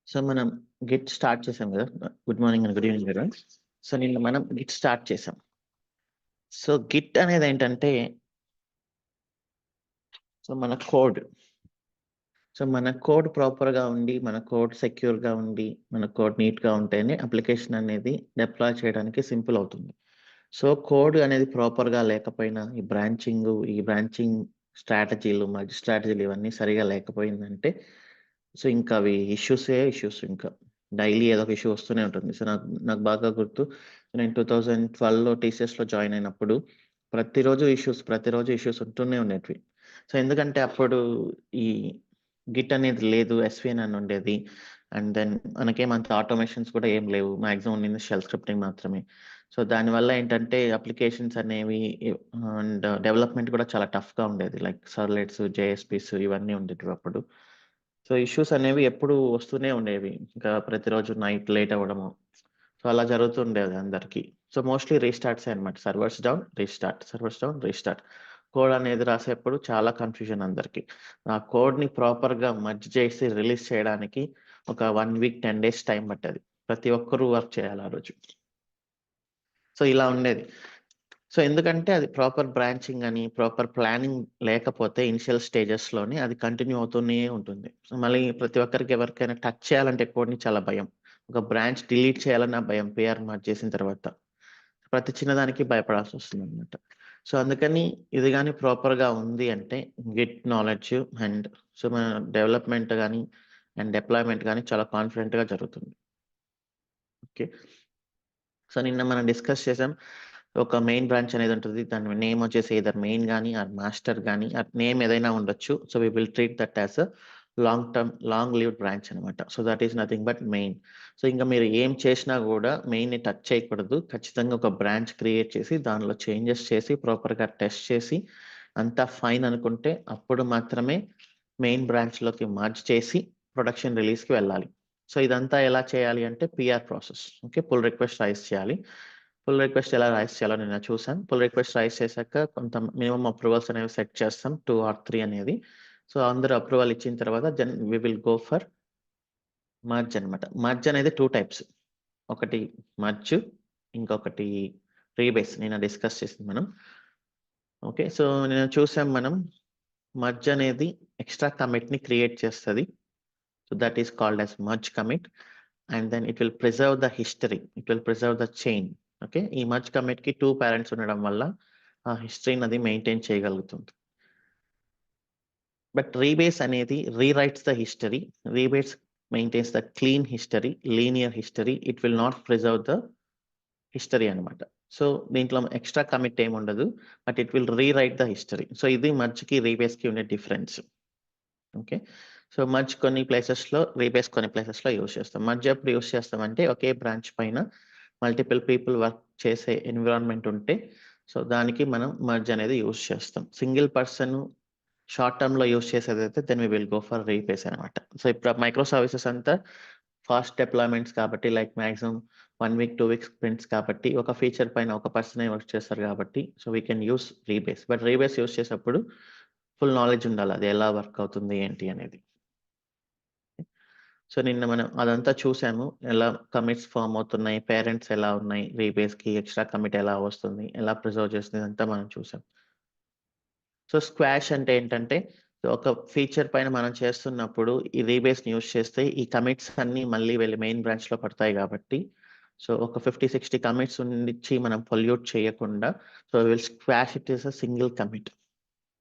So, మనం Git start చేసాం గదా! Good morning and good evening everyone. So, నిన్న మనం గిట్ స్టార్ట్ చేసాం. సో, గిట్ అనేదేంటంటే మన కోడ్. మన కోడ్ ప్రాపర్‌గా ఉండి, మన కోడ్ సెక్యూర్‌గా ఉండి, మన కోడ్ నీట్‌గా ఉంటేనే అప్లికేషన్ అనేది డిప్లాయ్ చేయడానికి సింపుల్ అవుతుంది. సో, కోడ్ అనేది ప్రాపర్‌గా లేకపోయినా ఈ బ్రాంచింగ్ స్ట్రాటజీలు, మల్టీ స్ట్రాటజీలు ఇవన్నీ సరిగ్గా లేకపోయిందంటే సో, ఇంకా అవి ఇష్యూస్ ఇంకా. డైలీ ఏదో ఒక ఇష్యూ వస్తూనే ఉంటుంది. సో, నాకు నాకు బాగా గుర్తు నేను 2012లో టీసీఎస్‌లో జాయిన్ అయినప్పుడు ప్రతిరోజు ఇష్యూస్ ఉంటూనే ఉండేటివి. సో, ఎందుకంటే అప్పుడు ఈ గిట్ అనేది లేదు. ఎస్‌విఎన్ అని ఉండేది. అండ్ దెన్ మనకేమంత ఆటోమేషన్స్ కూడా ఏం లేవు. మాక్సిమం ఉండింది షెల్ స్క్రిప్టింగ్ మాత్రమే. సో, దానివల్ల ఏంటంటే అప్లికేషన్స్ అనేవి అండ్ డెవలప్‌మెంట్ కూడా చాలా టఫ్‌గా ఉండేది. లైక్ సర్వ్లెట్స్, జేఎస్‌పీస్ ఇవన్నీ ఉండేటివి అప్పుడు. సో, ఇష్యూస్ అనేవి ఎప్పుడూ వస్తూనే ఉండేవి. ఇంకా ప్రతిరోజు నైట్ లేట్ అవ్వడము. సో, అలా జరుగుతూ ఉండేది అందరికి. సో, మోస్ట్‌లీ రీస్టార్ట్సే అన్నమాట. Servers down, restart, servers down, restart. Code అనేది రాసేప్పుడు చాలా కన్‌ఫ్యూజన్ అందరికి. ఆ కోడ్‌ని ప్రాపర్‌గా మెర్జ్ చేసి రిలీజ్ చేయడానికి ఒక 1 వీక్, 10 డేస్ టైం పట్టేది. ప్రతి ఒక్కరు వర్క్ చేయాలి ఆ రోజు. సో, ఇలా ఉండేది. సో, ఎందుకంటే అది ప్రాపర్ బ్రాంచింగ్ అని, ప్రాపర్ ప్లానింగ్ లేకపోతే ఇనిషియల్ స్టేజెస్‌లోనే అది కంటిన్యూ అవుతూనే ఉంటుంది. సో, మళ్ళీ ప్రతి ఒక్కరికి ఎవరికైనా టచ్ చేయాలంటే కోడ్‌ని చాలా భయం. ఒక బ్రాంచ్ డిలీట్ చేయాలన్నా భయం పీఆర్ మార్జ్ చేసిన తర్వాత. ప్రతి చిన్నదానికి భయపడాల్సొస్తుందనమాట. సో, అందుకని ఇది గాని ప్రాపర్‌గా ఉంది అంటే గిట్ నాలెడ్జ్ అండ్ మన డెవలప్‌మెంట్ గాని అండ్ డిప్లాయ్‌మెంట్ గాని చాలా కాన్ఫిడెంట్‌గా జరుగుతుంది. ఓకే. సో, నిన్న మనం డిస్కస్ చేసాం. ఒక మెయిన్ బ్రాంచ్ అనేది ఉంటది. దాని నేమ్ వచ్చేసి ఎయిదర్ మెయిన్ గాని, ఆర్ మాస్టర్ గాని, నేమ్ ఏదైనా ఉండొచ్చు. So, we will treat that as a long lived branch అనమాట. So, that is nothing but main. So, ఇంక మీరు ఏం చేసినా గూడా మెయిన్‌ని టచ్ చేయకూడదు. ఖచ్చితంగా ఒక బ్రాంచ్ క్రియేట్ చేసి, దానిలో చేంజెస్ చేసి, ప్రాపర్‌గా టెస్ట్ చేసి, అంతా ఫైన్ అనుకుంటే అప్పుడు మాత్రమే మెయిన్ బ్రాంచ్‌లోకి మర్జ్ చేసి ప్రొడక్షన్ రిలీజ్‌కి వెళ్ళాలి. సో, ఇదంతా ఎలా చేయాలి అంటే PR process. Okay. Pull request raise చేయాలి. పుల్ రిక్వెస్ట్ ఎలా రైజ్ చేయాలో నిన్న చూసాం. పుల్ రిక్వెస్ట్ రైజ్ చేశాక కొంత మినిమమ్ అప్రూవల్స్ అనేవి సెట్ చేస్తాం. 2 ఆర్ 3 అనేది. సో, అందరూ అప్రూవల్ ఇచ్చిన తర్వాత then we will go for merge అనమాట. మర్జ్ అనేది 2 టైప్స్. ఒకటి మర్జ్, ఇంకొకటి రీబేస్. నిన్న డిస్కస్ చేసింది మనం. ఓకే. సో, నిన్న చూసాం మనం మర్జ్ అనేది ఎక్స్‌ట్రా కమిట్‌ని క్రియేట్ చేస్తది. So, that is called as merge commit. And then it will preserve the history. It will preserve the chain. Okay. ఈ మర్జ్ కమిట్‌కి 2 పేరెంట్స్ ఉండడం వల్ల ఆ హిస్టరీని అది మెయింటైన్ చేయగలుగుతుంది. బట్ రీబేస్ అనేది rewrites the history. Rebase maintains the clean history, linear history. It will not preserve the history అనమాట. So, దీంట్లో ఎక్స్‌ట్రా కమిట్ ఏమి ఉండదు. But it will rewrite the history. So, ఇది మర్జ్‌కి, రీబేస్‌కి ఉండే డిఫరెన్స్. ఓకే. సో, మర్జ్ కొన్ని ప్లేసెస్‌లో, రీబేస్ కొన్ని ప్లేసెస్‌లో యూజ్ చేస్తాం. మర్జ్ ఎప్పుడు యూజ్ చేస్తామంటే ఒకే బ్రాంచ్ పైన మల్టిపుల్ పీపుల్ వర్క్ చేసే ఎన్విరాన్మెంట్ ఉంటే, సో, దానికి మనం మర్జ్ అనేది యూజ్ చేస్తాం. సింగిల్ పర్సన్ షార్ట్ టర్మ్‌లో యూజ్ చేసేదైతే then we will go for rebase అనమాట. సో, ఇప్పుడు మైక్రో సర్వీసెస్ అంతా ఫాస్ట్ డిప్లాయ్‌మెంట్స్ కాబట్టి like maximum 1 week, 2 weeks sprints కాబట్టి ఒక ఫీచర్ పైన ఒక పర్సనే వర్క్ చేస్తారు కాబట్టి so, we can use rebase. But rebase use చేసేప్పుడు ఫుల్ నాలెడ్జ్ ఉండాలి. అది ఎలా వర్క్ అవుతుంది ఏంటి అనేది. సో, నిన్న మనం అదంతా చూసాము. ఎలా కమిట్స్ ఫార్మ్ అవుతున్నాయి, పేరెంట్స్ ఎలా ఉన్నాయి, రీబేస్‌కి ఎక్స్‌ట్రా కమిట్ ఎలా వస్తుంది, ఎలా ప్రిజర్వ్ చేస్తుంది ఇదంతా మనం చూసాం. సో, స్క్వాష్ అంటే ఏంటంటే ఒక ఫీచర్ పైన మనం చేస్తున్నప్పుడు ఈ రీబేస్‌ని యూజ్ చేస్తే ఈ కమిట్స్ అన్నీ మళ్ళీ వెళ్లి మెయిన్ బ్రాంచ్‌లో పడతాయి కాబట్టి సో, ఒక 50, 60 కమిట్స్ ఉండిచ్చి మనం పొల్యూట్ చేయకుండా so, will squash it as a single commit.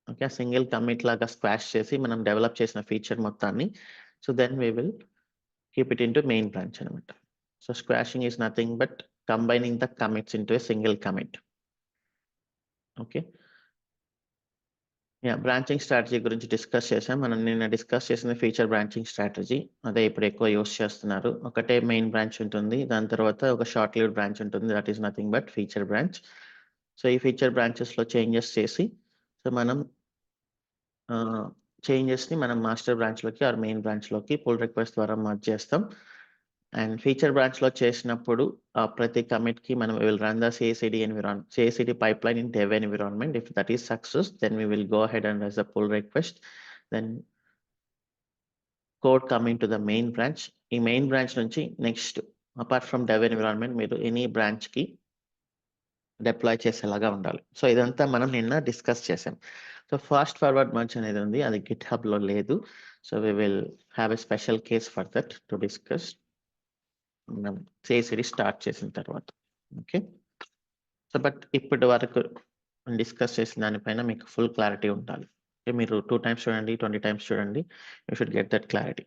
Okay. Single commit లాగా స్క్వాష్ చేసి మనం డెవలప్ చేసిన ఫీచర్ మొత్తాన్ని so, then we will keep it into main branch అనమాట. So, squashing is nothing but combining the commits into a single commit. Okay. Branching strategy గురించి discuss చేసాం. మనం నిన్న డిస్కస్ చేసింది ఫీచర్ బ్రాంచింగ్ స్ట్రాటజీ. అదే ఇప్పుడు ఎక్కువ యూజ్ చేస్తున్నారు. ఒకటే మెయిన్ బ్రాంచ్ ఉంటుంది. దాని తర్వాత ఒక షార్ట్ లివ్డ్ బ్రాంచ్ ఉంటుంది. That is nothing but feature branch. So, ఈ ఫీచర్ బ్రాంచెస్‌లో చేంజెస్ చేసి సో, మనం చేంజెస్‌ని మనం మాస్టర్ బ్రాంచ్‌లోకి ఆర్ మెయిన్ బ్రాంచ్‌లోకి పుల్ రిక్వెస్ట్ ద్వారా మర్జ్ చేస్తాం. అండ్ ఫీచర్ బ్రాంచ్‌లో చేసినప్పుడు ప్రతి కమిట్‌కి మనం will run the CI/CD pipeline in dev environment. If that is success, then we will go ahead and raise a pull request. Then code coming to the main branch. ఈ main branch నుంచి next apart from dev environment మీరు any బ్రాంచ్కి deploy చేసేలాగా ఉండాలి. So ఇదంతా మనం నిన్న discuss చేసాం. సో ఫాస్ట్ ఫార్వర్డ్ మర్జ్ అనేది ఉంది, అది గిట్ హబ్లో లేదు. So we will have a special case for that to discuss మనం చేసి స్టార్ట్ చేసిన తర్వాత. ఓకే, సో బట్ ఇప్పటి వరకు డిస్కస్ చేసిన దానిపైన మీకు ఫుల్ క్లారిటీ ఉండాలి. ఓకే, మీరు 2 times చూడండి, 20 times చూడండి, you should get that clarity.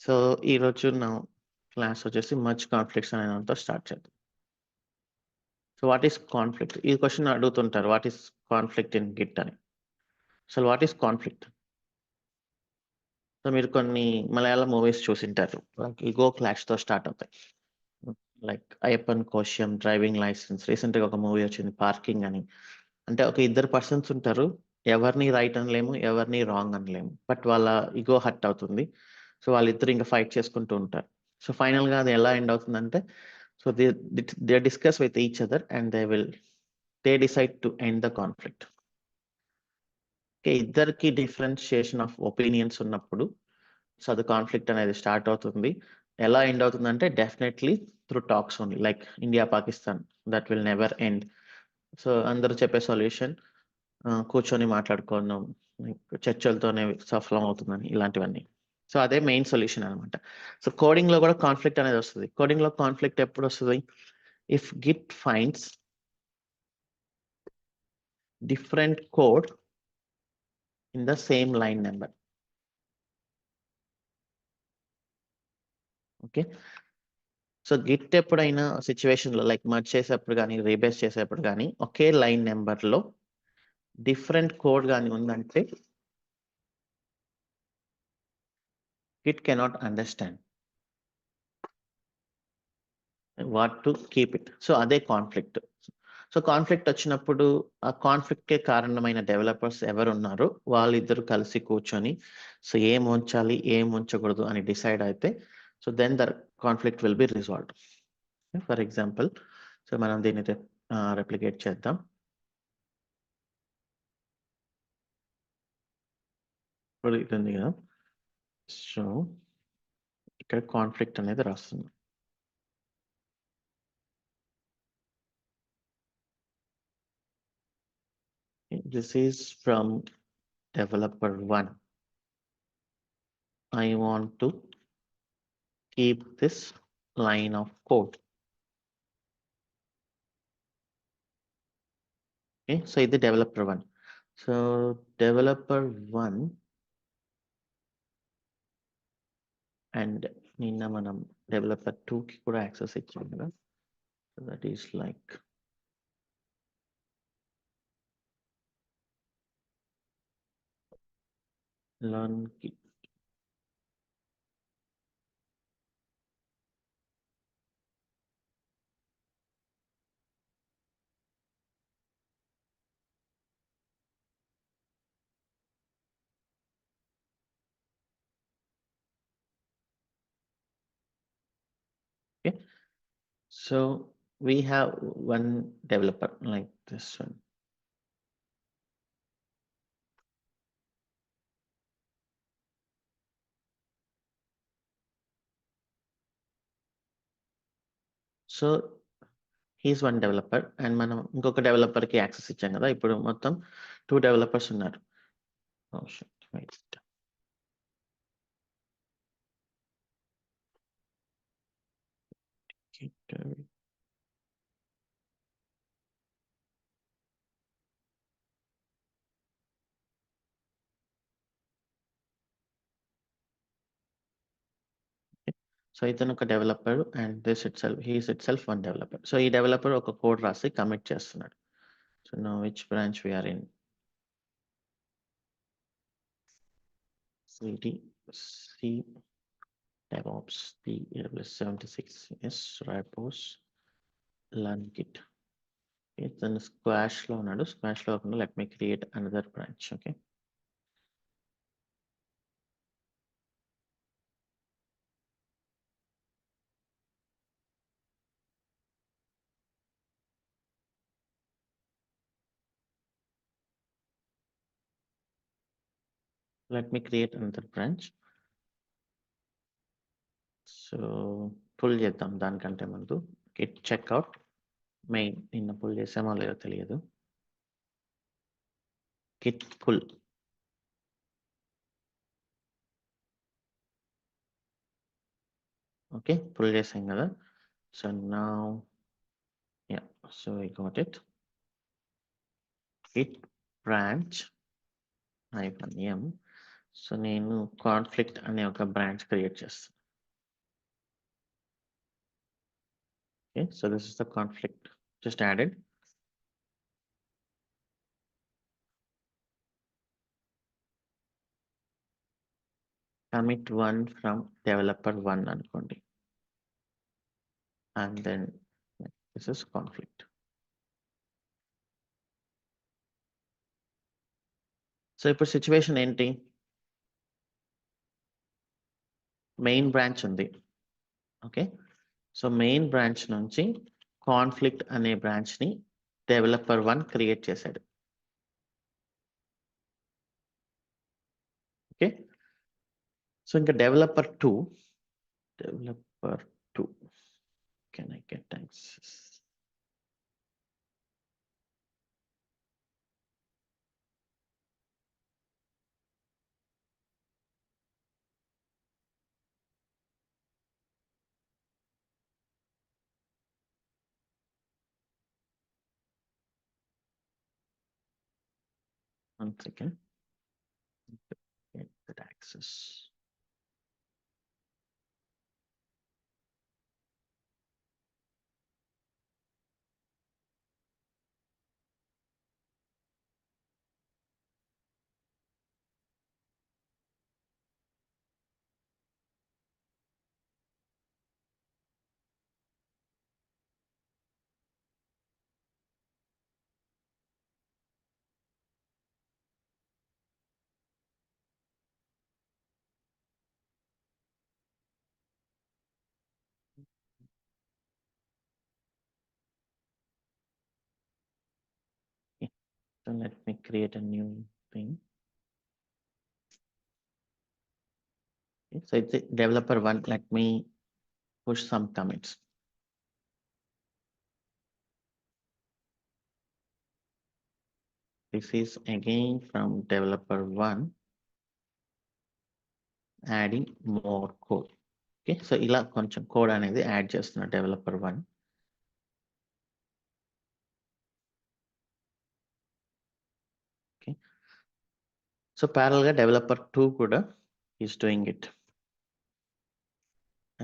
So ఈరోజు నా క్లాస్ వచ్చేసి మర్జ్ కాన్ఫ్లిక్ట్స్ అనే దాంతో స్టార్ట్ చేద్దాం. So what is conflict? ఈ క్వశ్చన్ అడుగుతుంటారు, what is conflict in git అని. అసలు వాట్ ఈస్ కాన్ఫ్లిక్ట్? సో మీరు కొన్ని మలయాళం మూవీస్ చూసింటారు, లైక్ ఈగో క్లాష్తో స్టార్ట్ అవుతాయి. Like Ayyappan Koshiyum, driving licence, రీసెంట్గా ఒక మూవీ వచ్చింది పార్కింగ్ అని. అంటే ఒక ఇద్దరు పర్సన్స్ ఉంటారు, ఎవరిని రైట్ అనలేము, ఎవరిని రాంగ్ అనలేము, బట్ వాళ్ళ ఈగో హర్ట్ అవుతుంది. సో వాళ్ళిద్దరు ఇంకా ఫైట్ చేసుకుంటూ ఉంటారు. సో ఫైనల్గా అది ఎలా ఎండ్ అవుతుందంటే, so they discuss with each other and they decide to end the conflict. Okay, ఇద్దరికి డిఫరెన్షియేషన్ ఆఫ్ ఒపీనియన్స్ ఉన్నప్పుడు సో అది కాన్ఫ్లిక్ట్ అనేది స్టార్ట్ అవుతుంది. ఎలా ఎండ్ అవుతుందంటే definitely through talks only, like India Pakistan, that will never end. So అందరూ చెప్పే solution కూర్చొని మాట్లాడుకోవడం, చర్చలతోనే సఫలం అవుతుందని, ఇలాంటివన్నీ. సో అదే మెయిన్ సొల్యూషన్ అనమాట. సో కోడింగ్లో కూడా కాన్ఫ్లిక్ట్ అనేది వస్తుంది. కోడింగ్లో కాన్ఫ్లిక్ట్ ఎప్పుడు వస్తుంది? If Git finds different code in the same line number. Okay, so Git ఎప్పుడైనా సిచ్యువేషన్లో లైక్ మర్జ్ చేసేప్పుడు కానీ రీబేస్ చేసేప్పుడు కానీ ఒకే లైన్ నెంబర్లో డిఫరెంట్ కోడ్ కానీ ఉందంటే Git cannot understand what to keep it. So అదే కాన్ఫ్లిక్ట్. సో కాన్ఫ్లిక్ట్ వచ్చినప్పుడు ఆ కాన్ఫ్లిక్ట్కే కారణమైన డెవలపర్స్ ఎవరు ఉన్నారో వాళ్ళిద్దరు కలిసి కూర్చొని సో ఏం ఉంచాలి ఏం ఉంచకూడదు అని డిసైడ్ అయితే so then the conflict will be resolved. For example, so మనం దీన్ని రెప్లికేట్ చేద్దాం. ఇప్పుడు ఇది ఉంది కదా, సో ఇక్కడ కాన్ఫ్లిక్ట్ అనేది రాస్తుంది. This is from developer 1. I want to keep this line of code. Okay, so ఇది developer 1. So developer 1 and నిన్న మనం developer 2 కి కూడా యాక్సెస్ ఇచ్చాం కదా. So that is like learn kit. Okay, so we have one developer like this one. So he's one developer and మనం ఇంకొక డెవలపర్కి access ఇచ్చాం కదా. ఇప్పుడు మొత్తం 2 డెవలపర్స్ ఉన్నారు. Oh shit, wait. సో ఇతను ఒక developer and this itself he's itself one developer. So ఈ డెవలపర్ ఒక కోడ్ రాసి కమిట్ చేస్తున్నాడు. So no which branch we're in? C DevOps, the AWS 76, yes, Rypos, learn kit. ఇతను squash లో ఉన్నాడు. Squash లో కాకుండా let me create another branch. Okay, Let me create another branch. So pull చేద్దాం దానికంటే ముందు git checkout main నిన్న pull చేసామో లేదో తెలియదు. Git pull. Okay, pull చేసాం కదా. So now, yeah, so we got it. Git branch -m. So నేను కాన్ఫ్లిక్ట్ అనే ఒక బ్రాంచ్ క్రియేట్ చేస్తాను. Okay, so this is the conflict just added. Commit one from developer one అనుకోండి. And then this is conflict. So ఇప్పుడు situation ఏంటి? Main branch ఉంది. Okay, so main branch నుంచి conflict అనే బ్రాంచ్ ని డెవలపర్ వన్ క్రియేట్ చేశాడు. Okay, so ఇంకా developer two can I get access? One second. Get that access. So let me create a new thing. Okay, so it's a developer one. Let me push some commits. This is again from developer one, adding more code. Okay, so ఇలా కొంచెం code అనేది add చేస్తున్నా developer one. Okay, so parallel గా developer two కూడా is doing it.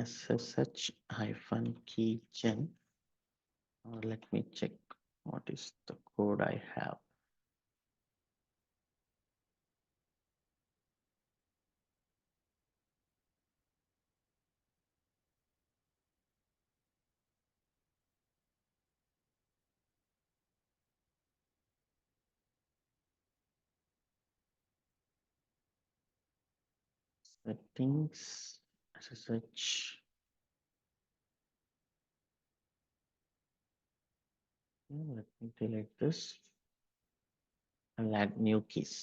ssh-keygen, or let me check what is the code I have. Settings, ssh. Let me delete this. I'll add new keys.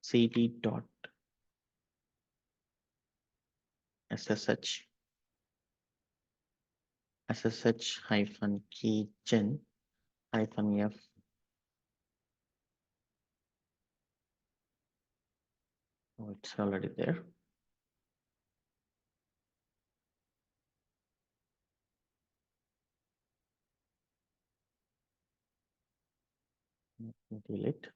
cd dot ssh ssh-keygen -f. Oh, it's already there. Delete.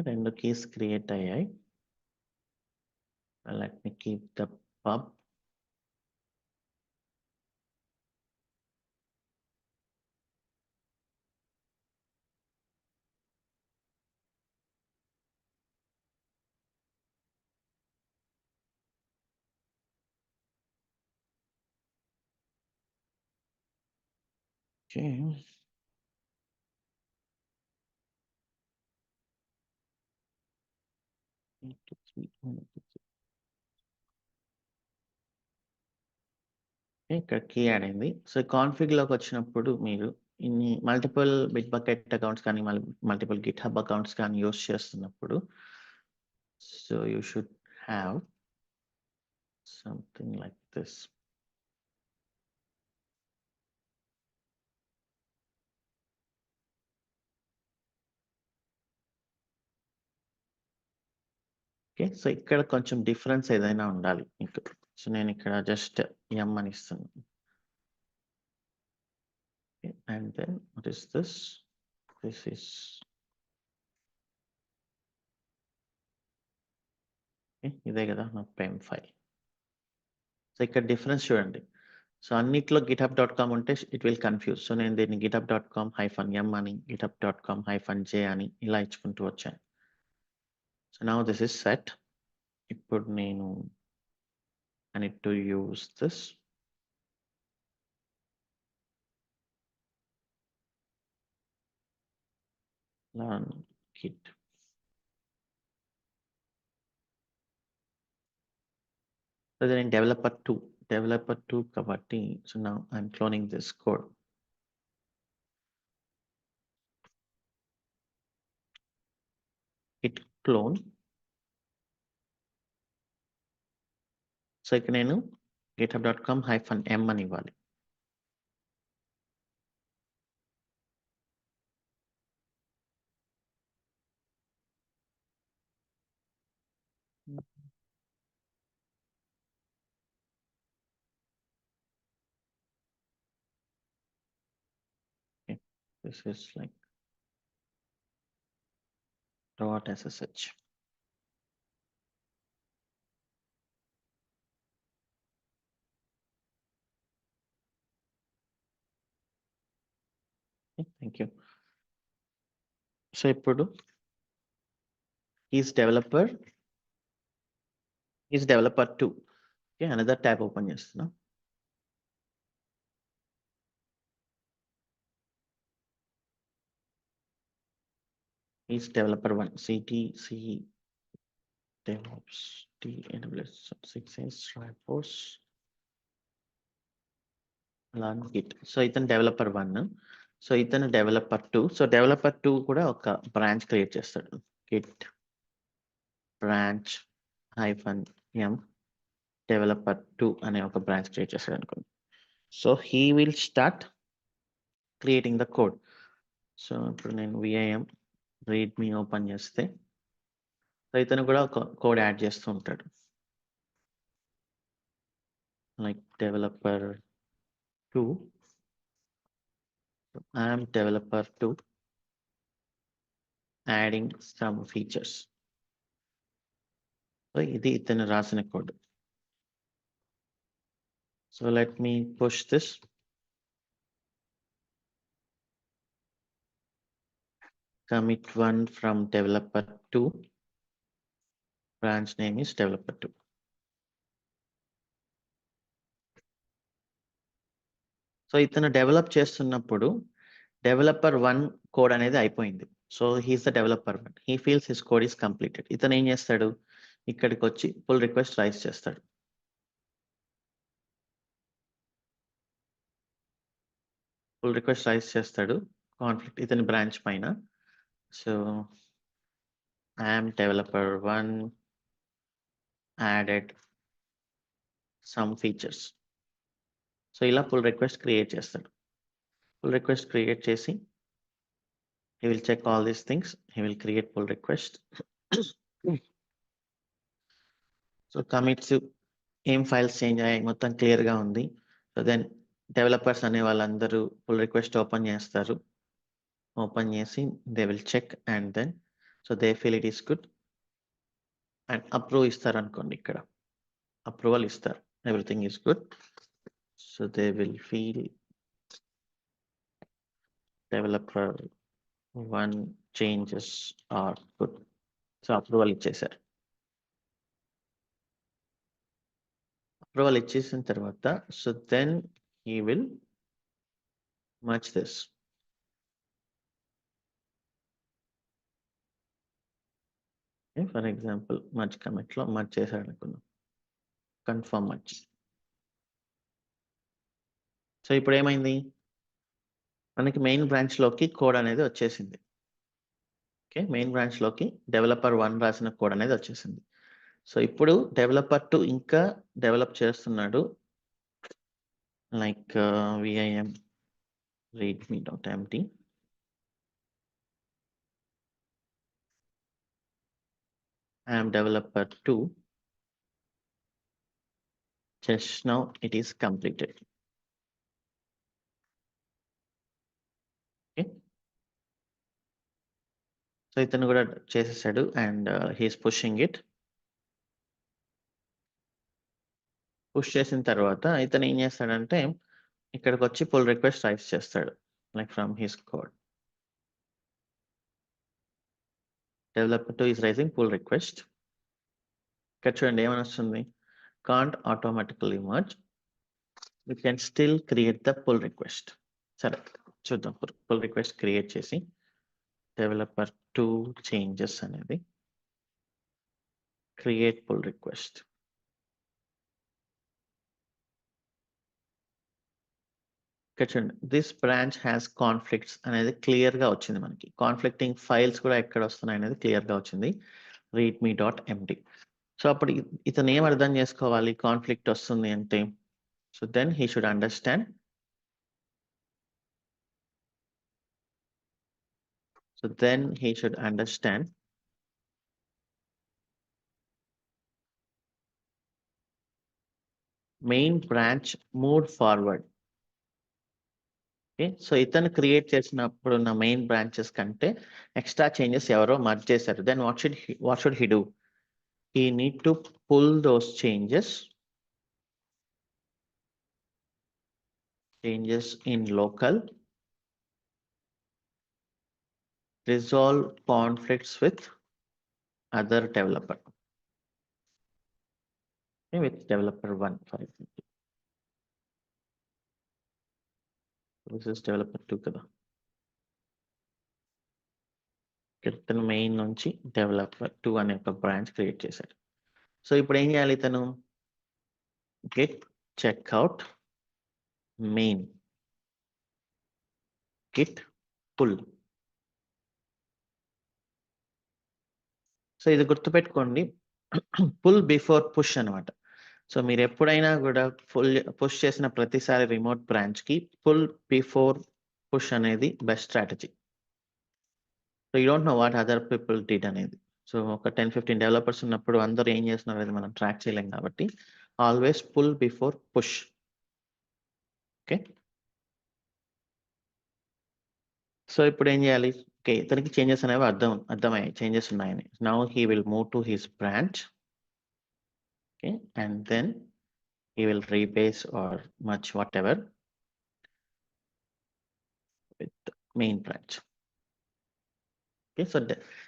రెండు keys create అయ్యాయి. Let me keep the pub. Okay. ఇక్కడ key add అయింది. So కాన్ఫిగ్లోకి వచ్చినప్పుడు మీరు ఇన్ని multiple bit bucket accounts కానీ multiple Git hub accounts కానీ use చేస్తున్నప్పుడు so you should have something like this. Okay, so ఇక్కడ కొంచెం డిఫరెన్స్ ఏదైనా ఉండాలి మీకు. సో నేను ఇక్కడ జస్ట్ ఎం అని ఇస్తున్నాను. And then what is this? This is ఇదే కదా నా పెన్ ఫైల్. సో ఇక్కడ డిఫరెన్స్ చూడండి. సో అన్నిట్లో github.com ఉంటే ఇట్ విల్ కన్ఫ్యూజ్. సో నేను దీన్ని github.com-m అని github.com-j అని ఇలా ఇచ్చుకుంటూ వచ్చాను. So now this is set. ఇప్పుడు నేను I need to use this. Learn Git. So then in developer 2 kabatti. So now I'm cloning this code. Git clone. So ఇక్కడ నేను github.com-m అని ఇవ్వాలి. Okay. This is like .ssh. Okay, thank you. So ఇప్పుడు is developer 2. Okay, another tab open చేస్తున్నా. Is developer 1 ctc DevOps AWS success Rapos learn Git. So ఇతను developer 1. So ఇతను developer 2. So developer 2 కూడా ఒక branch create చేస్తాడు. Git branch -m developer 2 అనే ఒక branch create చేస్తాడు అనుకోండి. So he will start creating the code. So ఇప్పుడు నేను vim read me ఓపెన్ చేస్తే సో ఇతను కూడా ఒక కోడ్ యాడ్ చేస్తూ ఉంటాడు. Like developer 2. I am developer 2 adding some features. So ఇది ఇతను రాసిన code. So let me push this. Commit 1 from developer 2. Branch name is developer 2. So ఇతను డెవలప్ చేస్తున్నప్పుడు డెవలపర్ 1 కోడ్ అనేది అయిపోయింది. So he's the developer 1. He feels his code is completed. ఇతను ఏం చేస్తాడు, ఇక్కడికి వచ్చి పుల్ రిక్వెస్ట్ రైజ్ చేస్తాడు. కాన్ఫ్లిక్ట్ ఇతని బ్రాంచ్ పైన. So I'm developer 1 added some features. So ఇలా పుల్ రిక్వెస్ట్ క్రియేట్ చేస్తాడు. పుల్ రిక్వెస్ట్ క్రియేట్ చేసి he will check all these things. He will create pull request. So commits ఏం files change అయ్యాయి మొత్తం clear గా ఉంది. సో దెన్ డెవలపర్స్ అనే వాళ్ళందరూ పుల్ రిక్వెస్ట్ ఓపెన్ చేస్తారు. ఓపెన్ చేసి they will check and then so they feel it is good and approve ఇస్తారు అనుకోండి. ఇక్కడ అప్రూవల్ ఇస్తారు, everything is good. So they will feel developer 1 changes are good. So approval ఇచ్చేసారు. Approval ఇచ్చేసిన తర్వాత so then he will merge this. For example merge కమిట్లో మర్జ్ చేశాడు అనుకుందాం, కన్ఫర్మ్ మర్జ్. సో ఇప్పుడు ఏమైంది, మనకి మెయిన్ బ్రాంచ్లోకి కోడ్ అనేది వచ్చేసింది. ఓకే, మెయిన్ బ్రాంచ్లోకి డెవలపర్ 1 రాసిన కోడ్ అనేది వచ్చేసింది. సో ఇప్పుడు డెవలపర్ 2 ఇంకా డెవలప్ చేస్తున్నాడు, like vim readme.md. I am developer 2. Just now it is completed. Okay. So ఇతను కూడా చేసేసాడు and he's pushing it. Push చేసిన తర్వాత ఇతను ఏం చేస్తాడంటే ఇక్కడికి వచ్చి పుల్ రిక్వెస్ట్ రైస్ చేస్తాడు, like from his code. Developer 2 is raising pull request. ఇక్కడ చూడండి ఏమని వస్తుంది, can't automatically merge, you can still create the pull request. సరే చూద్దాం, పుల్ రిక్వెస్ట్ క్రియేట్ చేసి డెవలపర్ 2 చేంజెస్ అనేది క్రియేట్ పుల్ రిక్వెస్ట్. ఇక్కడ చూడండి, దిస్ బ్రాంచ్ హ్యాస్ కాన్ఫ్లిక్ట్స్ అనేది క్లియర్ గా వచ్చింది మనకి. కాన్ఫ్లిక్టింగ్ ఫైల్స్ కూడా ఎక్కడ వస్తున్నాయి అనేది క్లియర్ గా వచ్చింది, readme.md. సో అప్పుడు ఇతను ఏం అర్థం చేసుకోవాలి, కాన్ఫ్లిక్ట్ వస్తుంది అంటే, so then he should understand. So then he should understand main branch moved forward. Okay, so ఇతను క్రియేట్ చేసినప్పుడు ఉన్న మెయిన్ బ్రాంచెస్ కంటే ఎక్స్ట్రా చేంజెస్ ఎవరో మర్జ్ చేశారు. Then what should he do? He need to pull those changes in local, resolve conflicts with other developer. Okay, with developer 1 for example. This is developer 2 కదా. ఇతను main నుంచి developer 2 అనే ఒక branch create చేశాడు. So ఇప్పుడు ఏం చేయాలి, ఇతను git checkout main git pull. So ఇది గుర్తుపెట్టుకోండి, పుల్ బిఫోర్ పుష్ అనమాట. సో మీరు ఎప్పుడైనా కూడా పుష్ చేసిన ప్రతిసారి రిమోట్ బ్రాంచ్ కి పుల్ బిఫోర్ పుష్ అనేది best strategy. So you don't know what other people did అనేది. సో ఒక 10-15 డెవలపర్స్ ఉన్నప్పుడు అందరూ ఏం చేస్తున్నారు అనేది మనం ట్రాక్ చేయలేం కాబట్టి always pull before push. Okay, so ఇప్పుడు ఏం చేయాలి, ఓకే ఇతనికి చేంజెస్ అనేవి అర్థమయ్యాయి, చేంజెస్ ఉన్నాయని. Now he will move to his branch. Okay, and then he will rebase or merge whatever with the main branch. Okay, so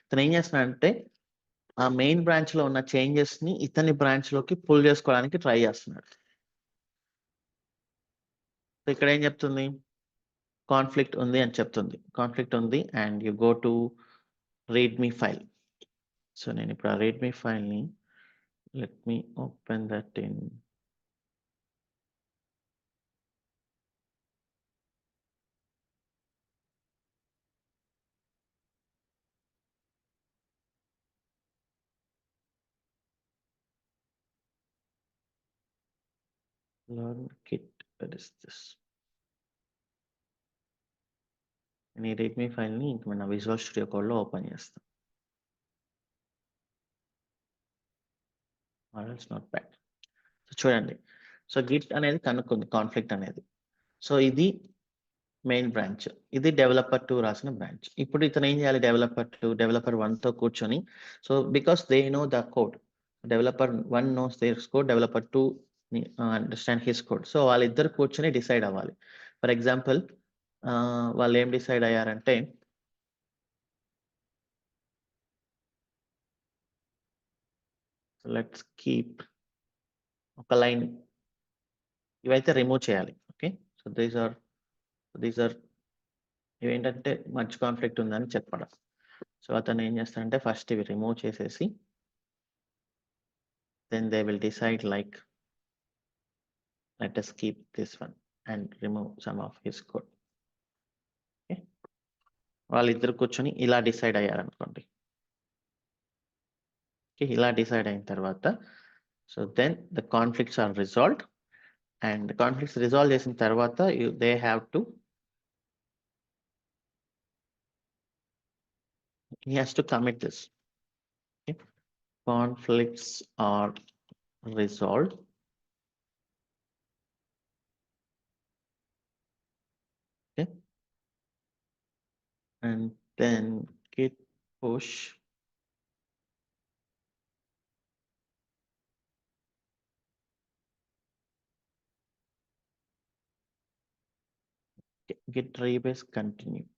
ఇతను ఏం చేస్తున్నాడంటే ఆ మెయిన్ బ్రాంచ్ లో ఉన్న చేంజెస్ ని ఇతని బ్రాంచ్ లోకి పుల్ చేసుకోవడానికి ట్రై చేస్తున్నాడు. సో ఇక్కడ ఏం చెప్తుంది, కాన్ఫ్లిక్ట్ ఉంది అని చెప్తుంది, కాన్ఫ్లిక్ట్ ఉంది and you go to readme file. So నేను ఇప్పుడు ఆ readme ఫైల్ ని let me open that in learn kit. What is this? నేను ఈ readme ఫైల్ ని ఇంక మన విజువల్ స్టూడియో కోడ్ లో ఓపెన్ చేస్తాను. Not bad. సో చూడండి, సో గిట్ అనేది కనుక్కుంది కాన్ఫ్లిక్ట్ అనేది. సో ఇది మెయిన్ బ్రాంచ్, ఇది డెవలపర్ 2 రాసిన బ్రాంచ్. ఇప్పుడు ఇతను ఏం చేయాలి, డెవలపర్ 2 డెవలపర్ 1 తో కూర్చొని, so because they know the code, developer 1 nose there code, developer 2 understand his code. So వాళ్ళిద్దరు కూర్చొని డిసైడ్ అవ్వాలి. ఫర్ ఎగ్జాంపుల్ వాళ్ళు ఏం డిసైడ్ అయ్యారంటే, లెట్స్ కీప్ ఒక లైన్, ఇవైతే రిమూవ్ చేయాలి. ఓకే, సో దీస్ ఆర్ ఇవేంటంటే మర్జ్ కాన్ఫ్లిక్ట్ ఉందని చెప్పడం. సో అతను ఏం చేస్తాడంటే ఫస్ట్ ఇవి రిమూవ్ చేసేసి then they will decide like let us keep this one and remove some of his code. Okay, వాళ్ళిద్దరు కూర్చొని ఇలా డిసైడ్ అయ్యారనుకోండి. ఓకే, ఇలా డిసైడ్ అయిన తర్వాత so then the conflicts are resolved and conflicts resolve చేసిన తర్వాత they have to he has to commit this. Okay, conflicts are resolved okay and then git push git rebase continue.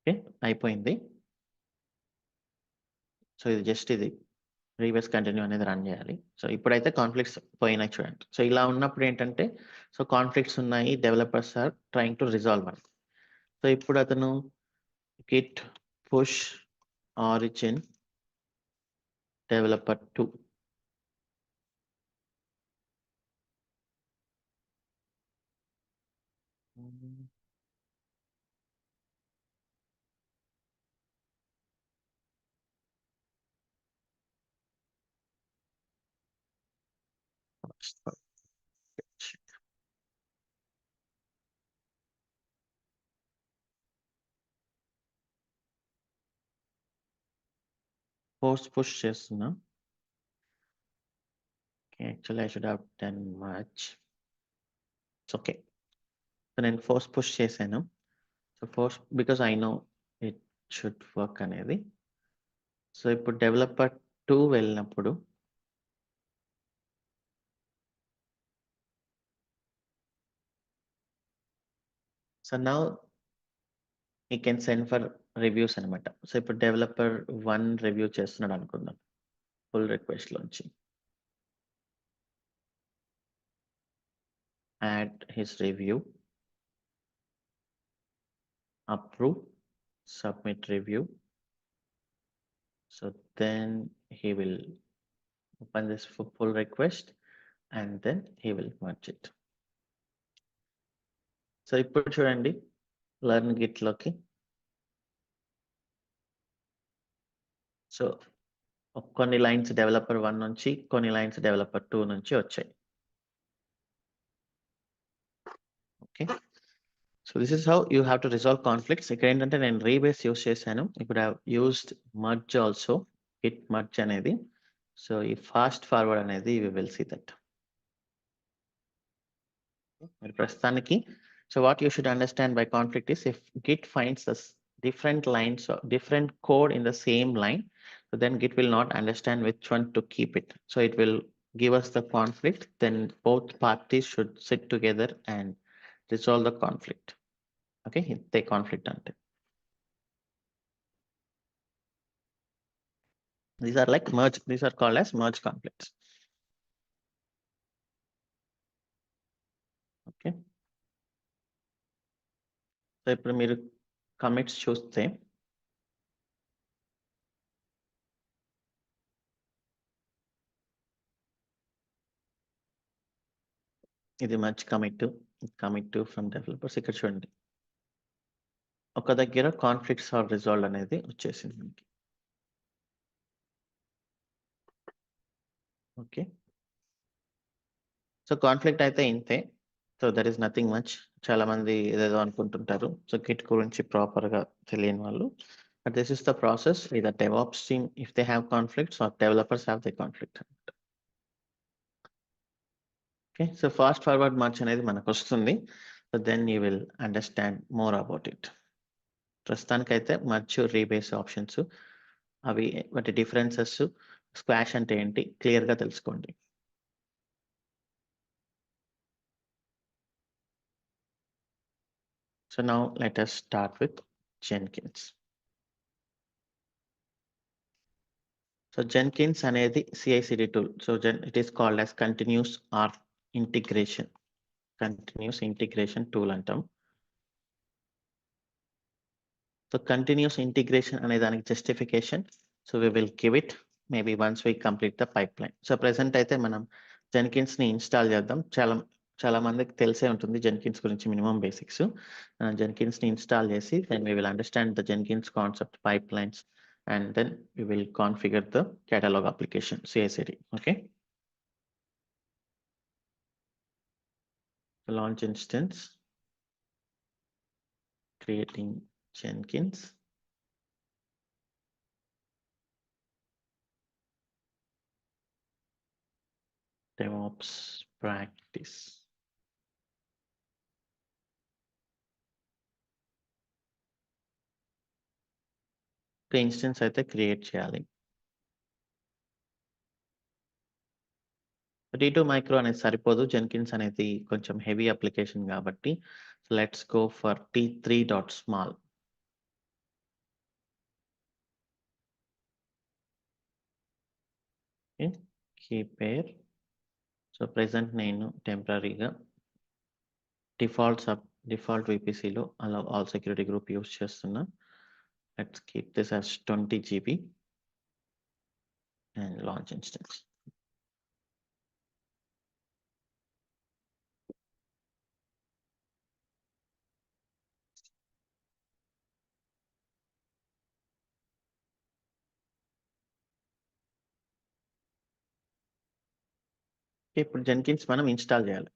Okay, అయిపోయింది. So ఇది just ఇది rebase continue అనేది run చేయాలి. So ఇప్పుడైతే conflicts పోయినాయి చూడండి. సో ఇలా ఉన్నప్పుడు ఏంటంటే సో కాన్ఫ్లిక్ట్స్ ఉన్నాయి, developers are trying to resolve అని. సో ఇప్పుడు అతను git push origin developer 2 post push చేస్తున్నా. Actually I should have done much. Okay, so నేను ఫోర్స్ పుష్ చేశాను. So force because I know it should work అనేది. So ఇప్పుడు developer 2 వెళ్ళినప్పుడు so now ఈ కెన్ సెండ్ ఫర్ రివ్యూస్ అనమాట. So ఇప్పుడు developer 1 review చేస్తున్నాడు అనుకుందాం పుల్ రిక్వెస్ట్ లోంచి. add his review, approve, submit review. So then he will open this pull request and then he will merge it. So ఇప్పుడు చూడండి learn Git లోకి. So కొన్ని lines developer 1 నుంచి, కొన్ని లైన్స్ డెవలపర్ 2 నుంచి వచ్చాయి. Okay, so this is how you have to resolve conflicts. ఇక్కడ ఏంటంటే నేను రీబేస్ యూస్ చేశాను. ఇప్పుడు I used merge also, Git merge అనేది. సో ఈ ఫాస్ట్ ఫార్వర్డ్ అనేది వి విల్ సీ దట్. మరి ప్రస్తుతానికి so what you should understand by conflict is if Git finds the different lines or different code in the same line, so then git will not understand which one to keep it. So it will give us the conflict, then both parties should sit together and resolve the conflict. Okay, the conflict ante. These are like merge, these are called as merge conflicts. Okay, so ఇప్పుడు మీరు commits చూస్తే ఇది merge commit to from developers. ఇక్కడ చూడండి ఒక దగ్గర conflicts are resolve అనేది వచ్చేసింది మనకి. ఓకే, సో కాన్ఫ్లిక్ట్ అయితే ఇంతే. So there is nothing much. చాలా మంది ఏదేదో అనుకుంటుంటారు సో గిట్ గురించి ప్రాపర్ గా తెలియని వాళ్ళు. But this is the process. either DevOps team if they have conflicts or developers have the conflict. Okay, so fast forward merge అనేది మనకు వస్తుంది. So then you will understand more about it. ప్రస్తుతానికైతే merge rebase options అవి వాటి differences, squash అంటే ఏంటి clear గా తెలుసుకోండి. So now let us start with Jenkins. So Jenkins అనేది CI/CD tool. So it is called as continuous or integration tool అంటాం. So continuous integration అనే దానికి justification. So we will give it maybe once we complete the pipeline. So present అయితే మనం Jenkins ని install చేద్దాం. చాలా మందికి తెలిసే ఉంటుంది Jenkins గురించి మినిమం బేసిక్స్. Jenkins ని ఇన్స్టాల్ చేసి then we will understand the Jenkins concept pipelines and then we will configure the catalog application CI/CD. Okay. Launch instance, creating Jenkins. DevOps practice. ఒక ఇన్స్టెన్స్ అయితే క్రియేట్ చేయాలి. D2 micro అనేది సరిపోదు, Jenkins అనేది కొంచెం heavy application కాబట్టి let's go for T3.small. Key pair. So present నేను టెంపరీగా డిఫాల్ట్ VPCలో అలా ఆల్ సెక్యూరిటీ గ్రూప్ యూస్ చేస్తున్నా. Let's keep this as 20 GB and launch instance. ఇప్పుడు జెన్కిన్స్ మనం ఇన్స్టాల్ చేయాలి.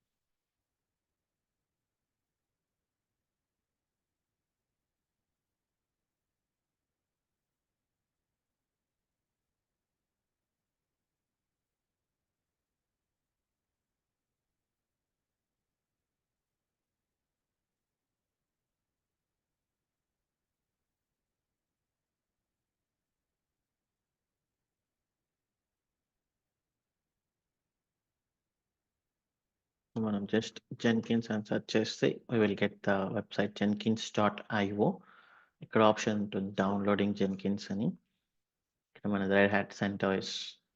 మనం జస్ట్ జెన్కిన్స్ అని సెర్చ్ చేస్తే we will get the website jenkins.io. ఇక్కడ ఆప్షన్ ఉంటుంది డౌన్లోడింగ్ జెన్కిన్స్ అని. ఇక్కడ మన రెడ్ హ్యాట్ సెంటోస్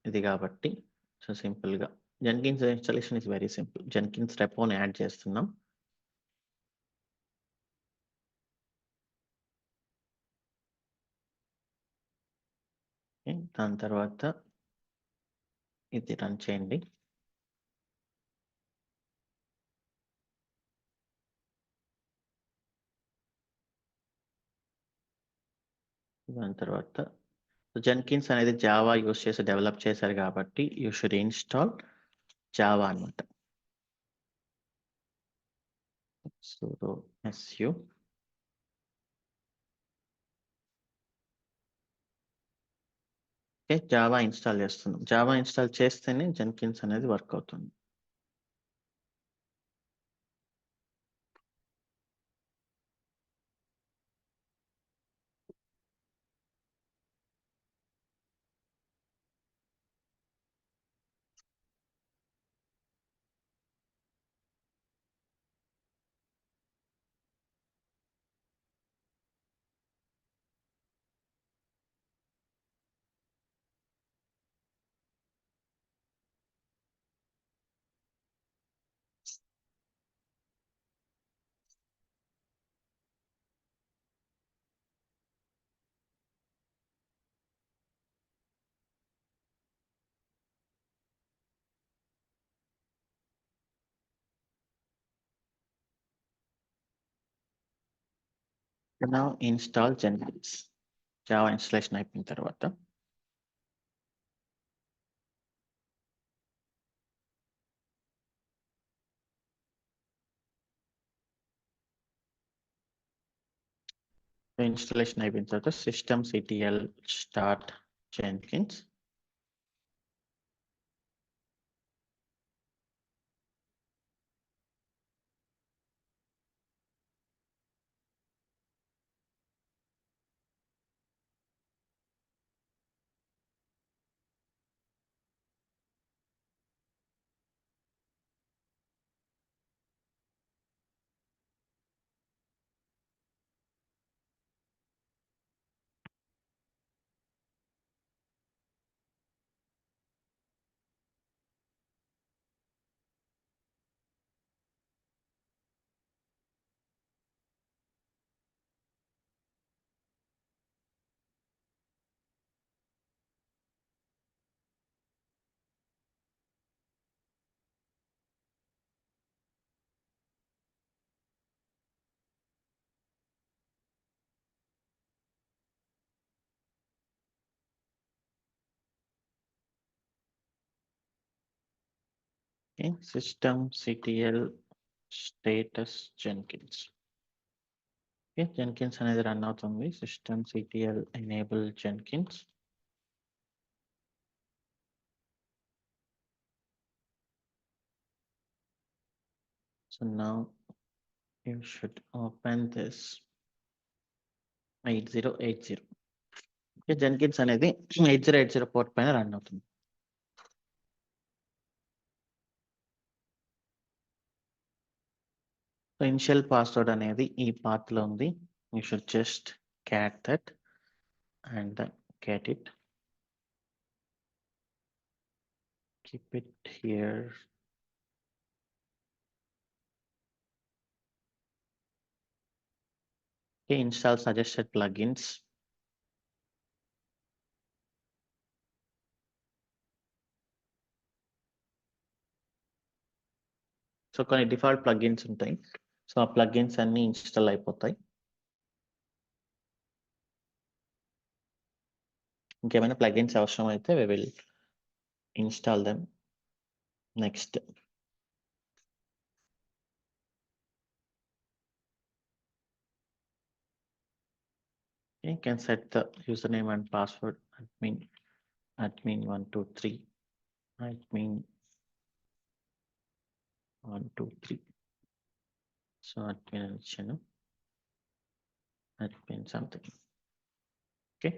ఇది కాబట్టి సో సింపుల్గా Jenkins installation is very simple. Jenkins రెపోని యాడ్ చేస్తున్నాం. దాని తర్వాత ఇది రన్ చేయండి. దాని తర్వాత జెన్కిన్స్ అనేది జావా యూస్ చేసి డెవలప్ చేశారు కాబట్టి యూ షుడ్ ఇన్స్టాల్ జావా అనమాట. sudo su జావా ఇన్స్టాల్ చేస్తున్నాం. జావా ఇన్స్టాల్ చేస్తేనే జెన్కిన్స్ అనేది వర్క్ అవుతుంది. Now install Jenkins. Java installation అయిపోయిన తర్వాత ఇన్స్టాలేషన్ అయిపోయిన తర్వాత systemctl start Jenkins. Okay, systemctl status Jenkins. Okay, Jenkins అనేది రన్ అవుతుంది. systemctl enable Jenkins. So now you should open this 8080. Okay, Jenkins అనేది 8080 పోర్ట్ పైన రన్ అవుతుంది. సో ఇనిషియల్ పాస్వర్డ్ అనేది ఈ పాత్ లో ఉంది. You should just cat that and then get it. Keep it here. Okay, install suggested plugins. So కొన్ని default plugins ఉంటాయి. So ఆ ప్లగిన్స్ అన్ని ఇన్స్టాల్ అయిపోతాయి. ఇంకేమైనా ప్లగిన్స్ అవసరం అయితే we will install them next. You can set the username and password admin 123 admin 123. So admin ఇచ్చాను, admin something. Okay,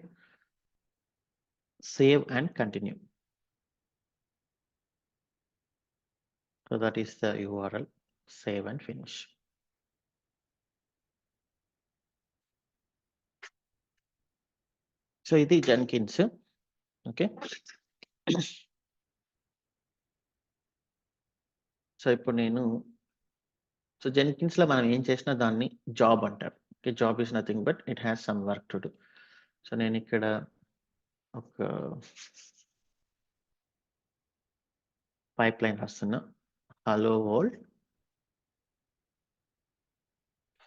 save and continue. So that is the URL. Save and finish. So ఇది Jenkins. Okay, so ఇప్పుడు నేను Jenkins లో మనం ఏం చేసినా దాన్ని job అంటారు. Okay, job is nothing but it has some work to do. So నేను ఇక్కడ ఒక పైప్ లైన్ రాస్తున్నా. హలో వరల్డ్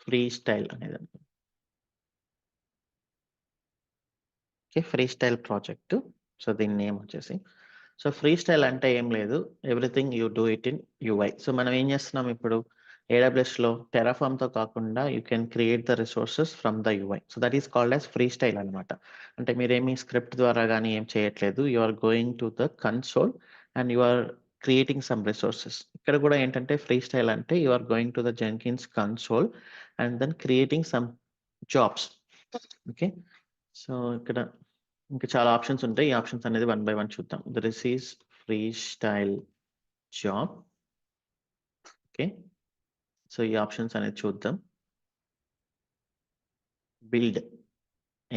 ఫ్రీ స్టైల్ అనేది. Okay, free style project. So దీని నేమ్ వచ్చేసి, సో ఫ్రీ స్టైల్ అంటే ఏం లేదు, everything you do it in UI. So మనం ఏం చేస్తున్నాం ఇప్పుడు AWS లో Terraform తో కాకుండా you can create the resources from the UI. So that is called as free style అనమాట. అంటే మీరేమి స్క్రిప్ట్ ద్వారా కానీ ఏం చేయట్లేదు, you are going to the console and you are creating some resources. ఇక్కడ కూడా ఏంటంటే ఫ్రీ స్టైల్ అంటే you are going to the Jenkins console and then creating some jobs. Okay, so ఇక్కడ ఇంకా చాలా ఆప్షన్స్ ఉంటాయి. ఈ ఆప్షన్స్ అనేది 1 by 1 చూద్దాం. This is free style job. Okay, so ఈ ఆప్షన్స్ అనేది చూద్దాం. Build,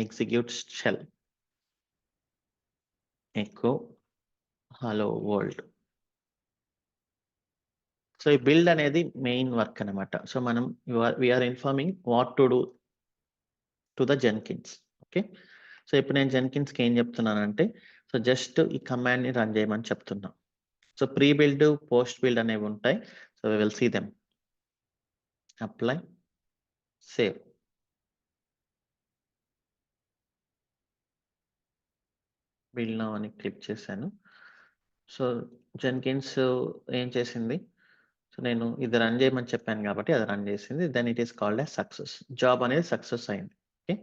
execute shell, echo, hello world. So ఈ బిల్డ్ అనేది మెయిన్ వర్క్ అనమాట. సో మనం we're informing what to do to the Jenkins. Okay, so ఇప్పుడు నేను జెన్కిన్స్కి ఏం చెప్తున్నానంటే, సో జస్ట్ ఈ కమాండ్ని రన్ చేయమని చెప్తున్నా. So pre build, post build అనేవి ఉంటాయి. So we will see them. Apply, save. Build now అని క్లిక్ చేశాను. సో జెన్కిన్స్ ఏం చేసింది, సో నేను ఇది రన్ చేయమని చెప్పాను కాబట్టి అది రన్ చేసింది. Then it is called as success. Job అనేది సక్సెస్ అయింది. ఓకే,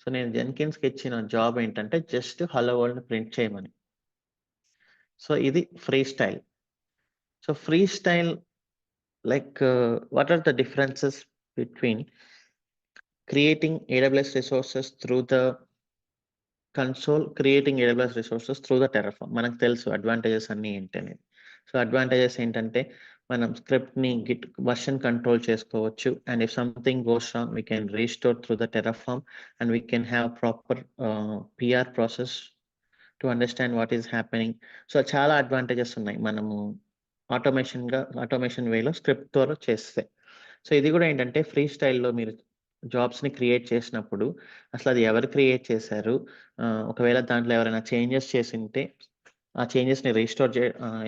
సో నేను జెన్కిన్స్కి ఇచ్చిన జాబ్ ఏంటంటే జస్ట్ హలో వరల్డ్ ప్రింట్ చేయమని. సో ఇది free style. So free style like what are the differences between creating AWS resources through the console, creating AWS resources through the Terraform. మనకు తెలుసు advantages అన్ని ఏంటనేది. సో అడ్వాంటేజెస్ ఏంటంటే మనం స్క్రిప్ట్ని Git version control చేసుకోవచ్చు, and if something goes wrong we can restore through the Terraform and we can have proper PR process to understand what is happening. So చాలా advantages ఉన్నాయి మనము automation వేలో script ద్వారా చేస్తే. So ఇది కూడా ఏంటంటే ఫ్రీ స్టైల్లో మీరు జాబ్స్ని క్రియేట్ చేసినప్పుడు అసలు అది ఎవరు క్రియేట్ చేశారు, ఒకవేళ దాంట్లో ఎవరైనా చేంజెస్ చేసింటే ఆ చేంజెస్ని రీస్టోర్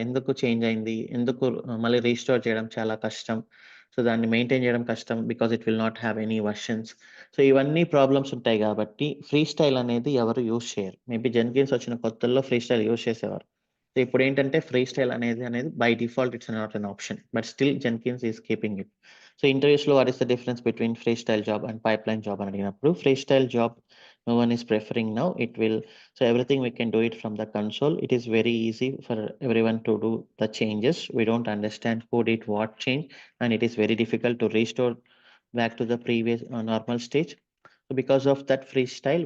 ఎందుకు చేంజ్ అయింది, ఎందుకు మళ్ళీ రీస్టోర్ చేయడం చాలా కష్టం. సో దాన్ని మెయింటైన్ చేయడం కష్టం because it will not have any versions. So ఇవన్నీ ప్రాబ్లమ్స్ ఉంటాయి కాబట్టి ఫ్రీ స్టైల్ అనేది ఎవరు యూజ్ చేయరు. మేబీ జెన్కిన్స్ వచ్చిన కొత్తల్లో ఫ్రీ స్టైల్ యూజ్ చేసేవారు, సో ఇప్పుడు ఏంటంటే ఫ్రీ స్టైల్ అనేది by default it's not an option, but still Jenkins is keeping it. So ఇంటర్వ్యూస్లో what is the difference between free style job and pipeline job అని అడిగినప్పుడు, free style job no one is preferring now. It will, so everything we can do it from the console. It is very easy for everyone to do the changes. We don't understand who did what change, and it is very difficult to restore back to the previous normal stage. So because of that freestyle,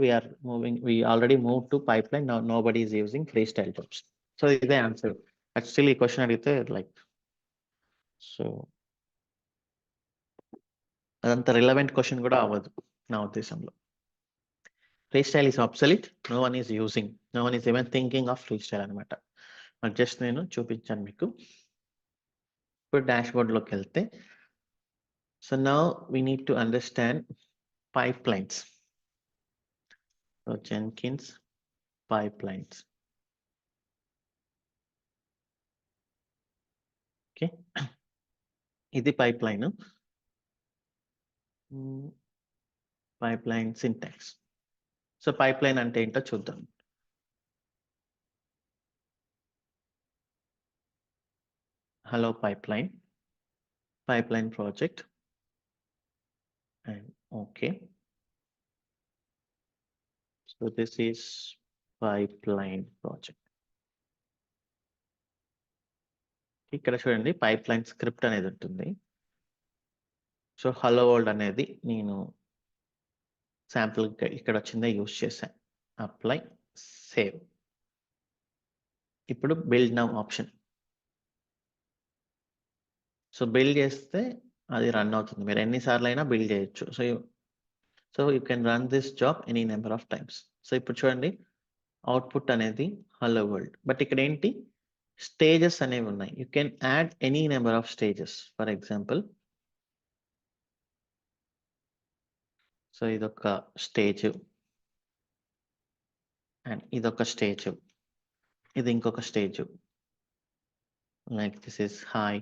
we already moved to pipeline. Now nobody is using freestyle jobs. So is the answer. Actually, question adite like, so అదంత relevant question కూడా అవ్వదు నా ఉద్దేశంలో. Freestyle is obsolete. No one is using. No one is even thinking of freestyle అనమాట. Just నేను చూపించాను మీకు. ఇప్పుడు డాష్బోర్డ్ లోకి వెళ్తే, so now we need to understand pipelines. So Jenkins pipelines. Okay. ఇది pipeline. Pipeline syntax. So pipeline అంటే ఏంటో చూద్దాం. Hello pipeline, pipeline project, and okay. So this is pipeline project. ఇక్కడ చూడండి పైప్లైన్ స్క్రిప్ట్ అనేది ఉంటుంది. సో హలో వరల్డ్ అనేది నేను శాంపుల్ ఇక్కడ వచ్చిందే యూజ్ చేశాను. Apply, save. ఇప్పుడు build now option. So build చేస్తే అది రన్ అవుతుంది. మీరు ఎన్నిసార్లు అయినా బిల్డ్ చేయొచ్చు. So you can run this job any number of times. So ఇప్పుడు చూడండి అవుట్పుట్ అనేది హలో వరల్డ్. బట్ ఇక్కడ ఏంటి, స్టేజెస్ అనేవి ఉన్నాయి. You can add any number of stages. For example, so ఇదొక స్టేజ్, అండ్ ఇదొక స్టేజ్, ఇది ఇంకొక stage. Like this is hi,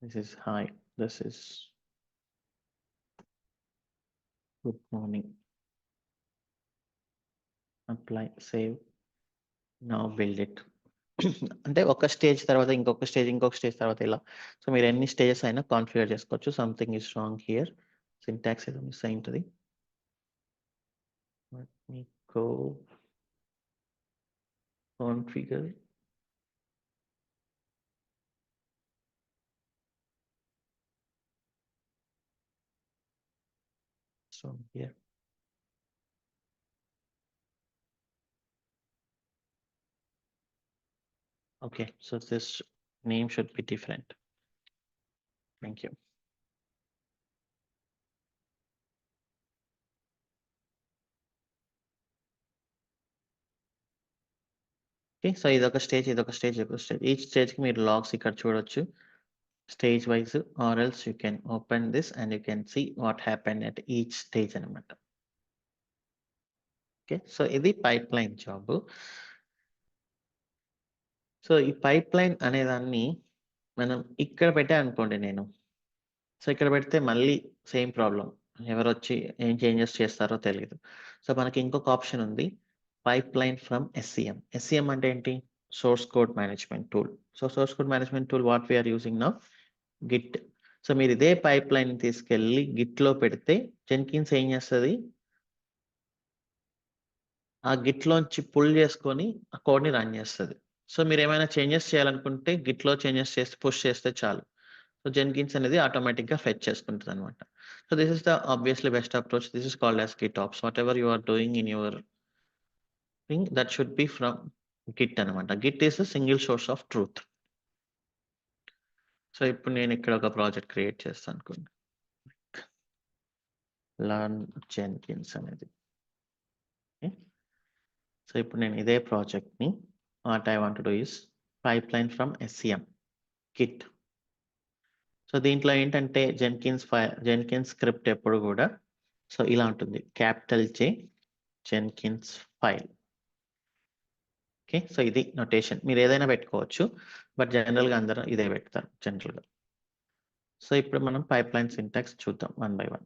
this is hi, this is good morning. Apply, save, now build it. అంటే ఒక stage తర్వాత ఇంకొక stage, ఇంకొక stage తర్వాత ఇలా. సో మీరు ఎన్ని స్టేజెస్ అయినా కాన్ఫిగర్ చేసుకోవచ్చు. Something is wrong here, syntax ఏదో miss అయింటుంది. Let me go configure. So here. Okay, so this name should be different. Thank you. Okay, so ఇదొక స్టేజ్, ఇదొక స్టేజ్, ఇదొక స్టేజ్. ఈ స్టేజ్కి మీరు లాగ్స్ ఇక్కడ చూడొచ్చు stage wise, or else you can open this and you can see what happened at each stage అనమాట. Okay, so ఇది పైప్లైన్ జాబ్. సో ఈ పైప్లైన్ అనేదాన్ని మనం ఇక్కడ పెట్టా అనుకోండి నేను. సో ఇక్కడ పెడితే మళ్ళీ సేమ్ ప్రాబ్లం, ఎవరు వచ్చి ఏం చేంజెస్ చేస్తారో తెలియదు. సో మనకి ఇంకొక ఆప్షన్ ఉంది, పైప్లైన్ ఫ్రమ్ SCM. SCM అంటే ఏంటి, source code management tool. So source code management tool what we're using now, git. So మీరు ఇదే పైప్లైన్ తీసుకెళ్ళి గిట్లో పెడితే జెన్కిన్స్ ఏం చేస్తుంది, ఆ గిట్లోంచి పుల్ చేసుకొని ఆ కోడ్ని రన్ చేస్తుంది. సో మీరు ఏమైనా చేంజెస్ చేయాలనుకుంటే గిట్లో చేంజెస్ చేస్తే పుష్ చేస్తే చాలు. సో జెన్కిన్స్ అనేది ఆటోమేటిక్గా ఫెచ్ చేసుకుంటుంది అనమాట. So this is the obviously best approach. This is called as GitOps. Whatever you are doing in your thing, that should be from git అనమాట. Git is the single source of truth. So ఇప్పుడు నేను ఇక్కడ ఒక project create చేస్తాను అనుకోండి, learn Jenkins అనేది. So ఇప్పుడు నేను ఇదే ప్రాజెక్ట్ని what I want to do is pipeline from SCM Git. So దీంట్లో ఏంటంటే జెన్కిన్స్ స్క్రిప్ట్ ఎప్పుడు కూడా సో ఇలా ఉంటుంది, capital J Jenkins file. Okay, so ఇది నొటేషన్. మీరు ఏదైనా పెట్టుకోవచ్చు, బట్ జనరల్గా అందరూ ఇదే పెడతారు జనరల్గా. సో ఇప్పుడు మనం పైప్లైన్ సింటాక్స్ చూద్దాం one by one.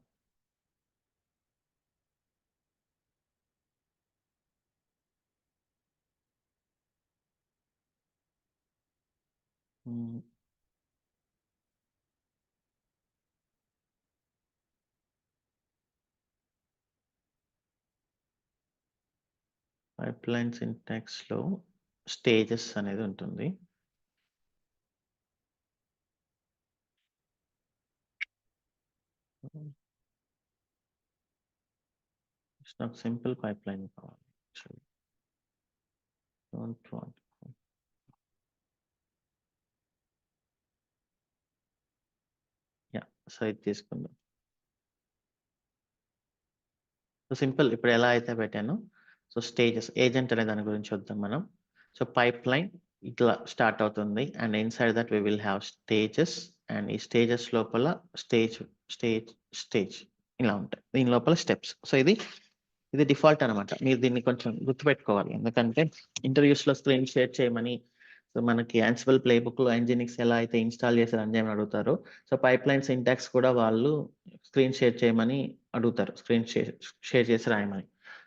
Pipeline syntax లో స్టేజెస్ అనేది ఉంటుంది. నాకు సింపుల్ పైప్లైన్ కావాలి. డోంట్ వాంట్ సో ఇది తీసుకుందాం. సో సింపుల్ ఇప్పుడు ఎలా అయితే పెట్టానో సో స్టేజెస్ ఏజెంట్ అనే దాని గురించి వద్దాం మనం. సో పైప్ లైన్ ఇట్లా స్టార్ట్ అవుతుంది and inside that we will have stages and ఈ స్టేజెస్ లోపల స్టేజ్ ఇలా ఉంటాయి. దీని లోపల స్టెప్స్. సో ఇది డిఫాల్ట్ అనమాట. మీరు దీన్ని కొంచెం గుర్తుపెట్టుకోవాలి, ఎందుకంటే ఇంటర్వ్యూస్ లో స్క్రీన్ షేర్ చేయమని సో మనకి యాన్సిబుల్ ప్లేబుక్ లో Nginx ఎలా అయితే ఇన్స్టాల్ చేసి రన్ చేయమని అడుగుతారో సో పైప్ లైన్ సింటాక్స్ కూడా వాళ్ళు స్క్రీన్ షేర్ చేయమని అడుగుతారు, స్క్రీన్ షేర్ చేసి రాయమని.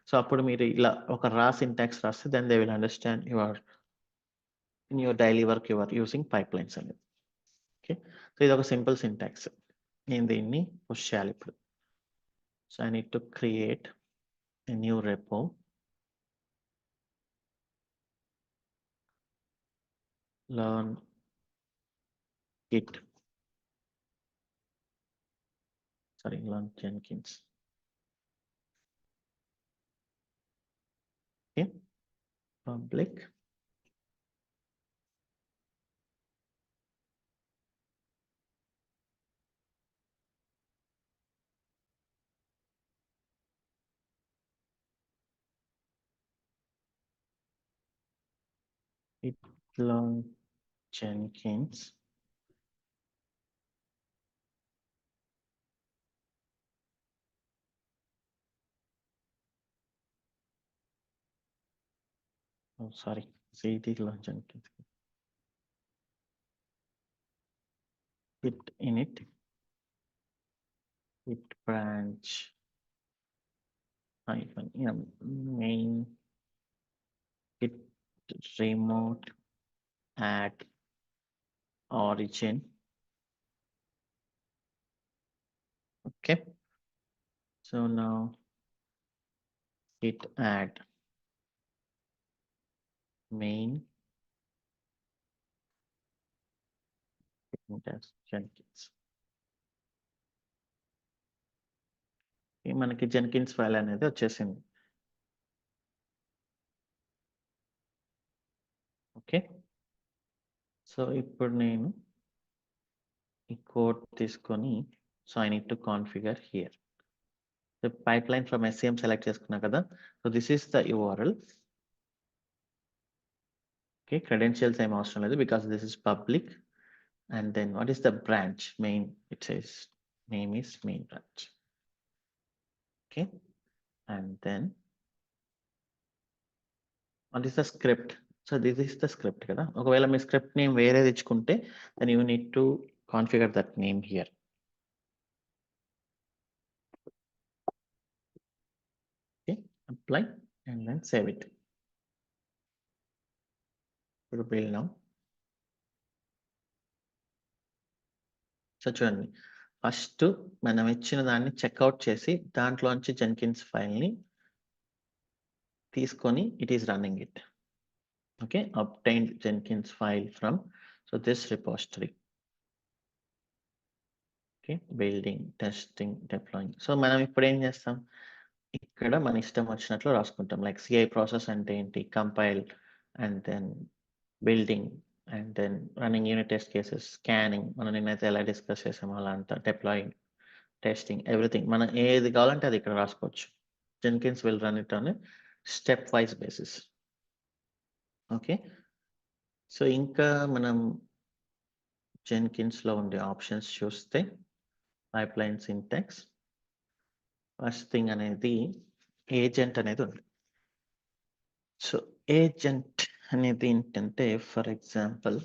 సో అప్పుడు మీరు ఇలా ఒక రా సింటాక్స్ రాస్తే then they will understand in your daily work you are using pipelines అనేది. ఓకే, సో ఇది ఒక సింపుల్ సింటాక్స్. నేను దీన్ని పుష్ చేయాలి ఇప్పుడు. So I need to create a new repo, learn Jenkins. Okay, public git learn Jenkins. Oh, sorry, cd learn Jenkins. Git init, git branch hyphen main, git remote add origin. Okay, so now git add main Jenkins. మనకి Jenkins file అనేది వచ్చేసింది. Okay, so ఇప్పుడు నేను ఈ code తీసుకొని so I need to configure here. So pipeline from SCM select చేసుకున్నా కదా. So this is the URL. Okay, credentials ఏం అవసరం లేదు because this is public. And then what is the branch main, it says name is main branch. Okay, and then what is the script. So this is the script కదా. ఒకవేళ మీ script name వేరే తెచ్చుకుంటే then you need to configure that name here. Okay, apply and then save it. Build now. So చూడండి, first మనం ఇచ్చిన దాన్ని checkout చేసి దాంట్లోంచి జెన్కిన్స్ ఫైల్ని తీసుకొని it is running it. Okay, obtained Jenkins file from this repository. Okay, building, testing, deploying. So మనం ఇప్పుడు ఏం చేస్తాం, ఇక్కడ మన ఇష్టం వచ్చినట్లు రాసుకుంటాం. లైక్ CI ప్రాసెస్ అంటే ఏంటి, compile and then building and then running unit test cases, scanning మనం నిన్నైతే ఎలా డిస్కస్ చేసామో అలా అంతా, డిప్లాయింగ్, టెస్టింగ్, ఎవ్రీథింగ్ మనం ఏది కావాలంటే అది ఇక్కడ రాసుకోవచ్చు. Jenkins will run it on a step wise basis. Okay, so ఇంకా మనం Jenkins లో ఉండే ఆప్షన్స్ చూస్తే పైప్లైన్ సింటాక్స్ ఫస్ట్ థింగ్ అనేది ఏజెంట్ అనేది ఉంది. సో ఏజెంట్ అనేది ఏంటంటే for example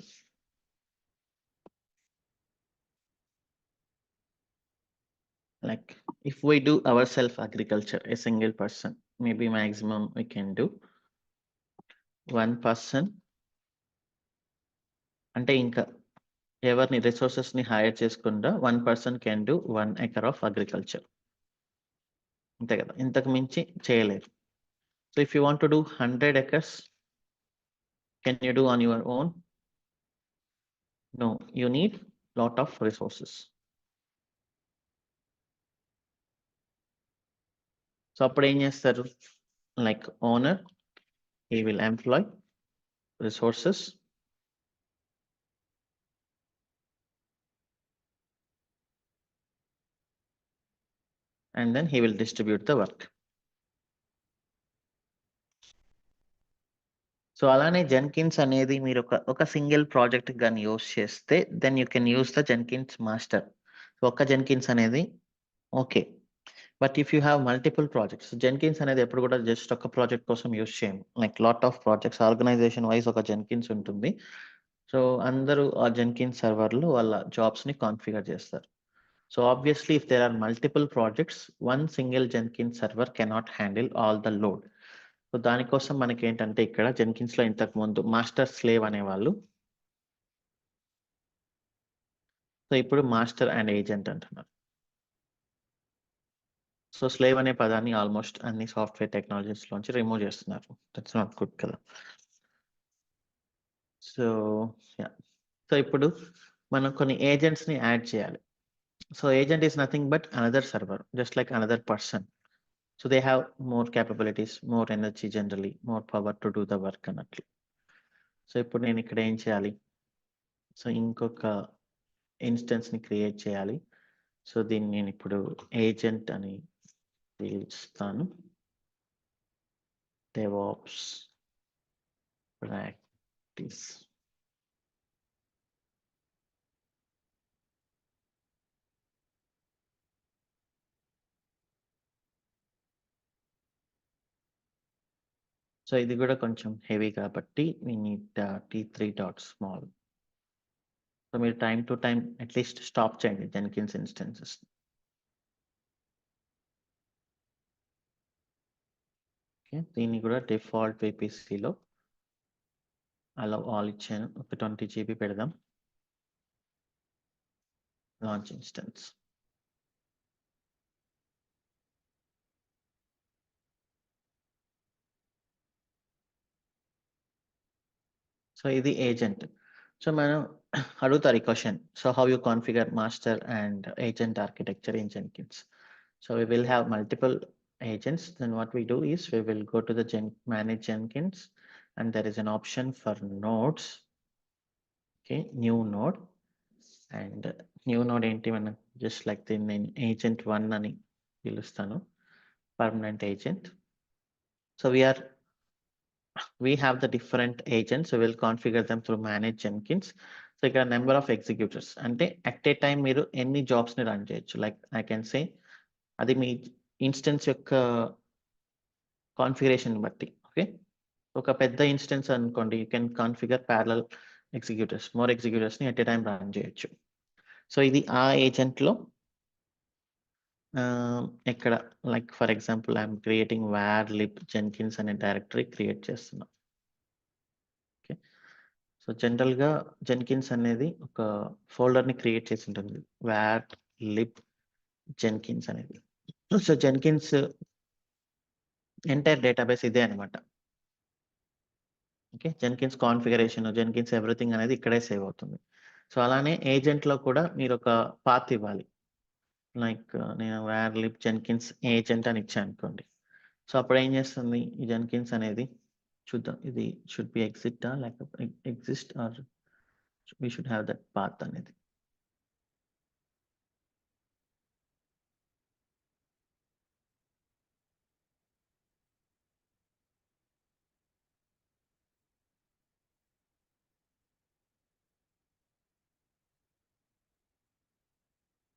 like if we do our self agriculture, a single person, maybe maximum we can do one person. అంటే ఇంకా ఎవరిని రిసోర్సెస్ ని hire చేసుకుండా 1 person can do 1 acre of agriculture. అంతే కదా, ఇంతకు మించి చేయలేరు. So if you want to do 100 acres, can you do on your own? No, you need lot of resources. So అప్పుడు ఏం చేస్తారు, like owner, he will employ resources, and then he will distribute the work. So అలానే Jenkins అనేది మీరు ఒక single project కానీ use చేస్తే then you can use the Jenkins master. ఒక్క జెన్కిన్స్ అనేది okay, but if you have multiple projects, Jenkins అనేది ఎప్పుడు కూడా జస్ట్ ఒక ప్రాజెక్ట్ కోసం యూస్ చేయము. Like lot of projects organisation wise ఒక జెన్కిన్స్ ఉంటుంది. సో అందరూ ఆ జెన్కిన్స్ సర్వర్లు వాళ్ళ జాబ్స్ని కాన్ఫిగర్ చేస్తారు. So obviously if there are multiple projects, one single Jenkins server cannot handle all the load. So దానికోసం మనకి ఏంటంటే ఇక్కడ జెన్కిన్స్ లో ఇంతకు ముందు మాస్టర్ స్లేవ్ అనేవాళ్ళు, సో ఇప్పుడు మాస్టర్ అండ్ ఏజెంట్ అంటున్నారు. సో స్లేవ్ అనే పదాన్ని ఆల్మోస్ట్ అన్ని సాఫ్ట్వేర్ టెక్నాలజీస్ లోంచి రిమూవ్ చేస్తున్నారు. దట్స్ నాట్ గుడ్ కదా. సో సో ఇప్పుడు మనం కొన్ని ఏజెంట్స్ ని యాడ్ చేయాలి. So agent is nothing but another server, just like another person. So they have more capabilities, more energy, generally more power to do the work అన్నట్లు. So ఇప్పుడు నేను ఇక్కడ ఏం చేయాలి, సో ఇంకొక ఇన్స్టెన్స్ ని క్రియేట్ చేయాలి. సో దీన్ని నేను ఇప్పుడు ఏజెంట్ అని పిలుస్తాను. DevOps practice. సో ఇది కూడా కొంచెం హెవీ కాబట్టి we need T3 dot small. So మీరు time to time at least stop చేయండి జెన్కిన్స్ ఇన్స్టెన్సెస్. ఓకే, దీన్ని కూడా డిఫాల్ట్ VPCలో అలా ఆల్ ఇచ్చాను. ఒక 20 GB పెడదాం. Launch instance. సో ఇది ఏజెంట్. సో మనం అడుగుతారు ఈ question, so how you configure master and agent architecture in Jenkins. So we will have multiple agents. Then what we do is we will go to the manage Jenkins, and there is an option for nodes. Okay, new node, and new node enti mana just like the name agent 1 ani pilustanu, permanent agent. So we have the different agents, so we'll configure them through manage Jenkins. So ఇక్కడ number of executors అంటే at a time మీరు ఎన్ని jobs ని run చేయొచ్చు. Like I can say అది మీ instance యొక్క configuration బట్టి. Okay, ఒక పెద్ద ఇన్స్టెన్స్ అనుకోండి, you can configure parallel executors, more executors ని ఎట్ ఏ టైం రన్ చేయొచ్చు. సో ఇది ఆ ఏజెంట్ లో ఇక్కడ like for example I'm creating var lib jenkins అనే డైరెక్టరీ క్రియేట్ చేస్తున్నా. ఓకే, సో జనరల్ గా జెన్కిన్స్ అనేది ఒక ఫోల్డర్ ని క్రియేట్ చేసి ఉంటుంది, var lib jenkins అనేది. సో జెన్కిన్స్ ఎంటైర్ డేటాబేస్ ఇదే అనమాట. Okay, Jenkins configuration, Jenkins everything అనేది ఇక్కడే సేవ్ అవుతుంది. సో అలానే ఏజెంట్ లో కూడా మీరు ఒక పాత్ ఇవ్వాలి. లైక్ నేను var lib jenkins ఏజెంట్ అని ఇచ్చాను అనుకోండి. సో అప్పుడు ఏం చేస్తుంది ఈ జెన్కిన్స్ అనేది, చూద్దాం ఇది షుడ్ బి ఎగ్జిట్ లేకపోతే exist or we should have that path అనేది.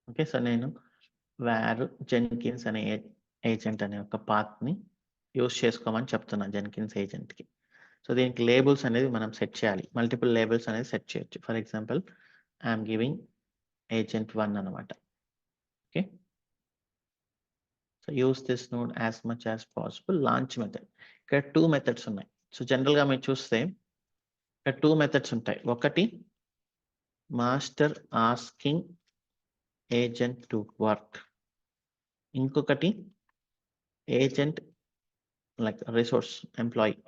ఓకే, సో నేను var jenkins అనే ఏజెంట్ అనే ఒక పాత్ ని యూస్ చేసుకోమని చెప్తున్నాను జెన్కిన్స్ ఏజెంట్ కి. సో దీనికి లేబుల్స్ అనేది మనం సెట్ చేయాలి, మల్టిపుల్ లేబుల్స్ అనేది సెట్ చేయొచ్చు. For example I'm giving agent 1 అనమాట. Okay, so use this node as much as possible. Launch method, ఇక్కడ 2 మెథడ్స్ ఉన్నాయి. సో జనరల్ గా మీరు చూస్తే ఇక్కడ 2 మెథడ్స్ ఉంటాయి. ఒకటి master asking agent to work, ఇంకొకటి agent like resource employee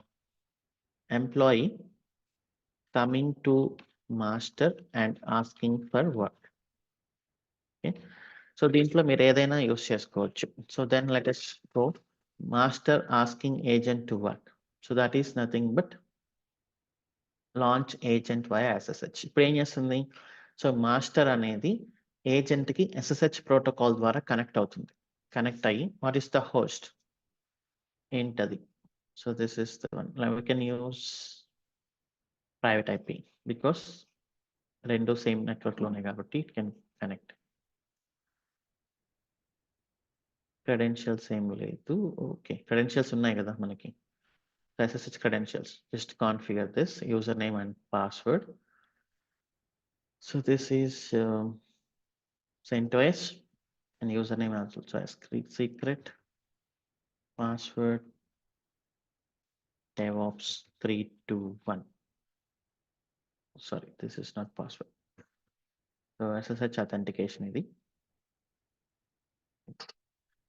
coming to master and asking for work. Okay. So దీంట్లో మీరు ఏదైనా యూస్ చేసుకోవచ్చు. So then let us go master asking agent to work. So that is nothing but launch agent via SSH. ఇప్పుడు ఏం చేస్తుంది? So master అనేది agent కి SSH protocol ద్వారా కనెక్ట్ అవుతుంది. కనెక్ట్ అయ్యి వాట్ ఈస్ ద హోస్ట్ ఏంటది? So this is the one. We can use private IP because రెండు సేమ్ నెట్వర్క్ లో ఉన్నాయి కాబట్టి ఇట్ కెన్ కనెక్ట్. క్రెడెన్షియల్స్ ఏం లేదు. ఓకే, క్రెడెన్షియల్స్ ఉన్నాయి కదా మనకి. SSH credentials. Just configure this username and password. So this is CentOS and username also as secret. Password DevOps 321. Sorry, this is not password. So SSH authentication ఇది.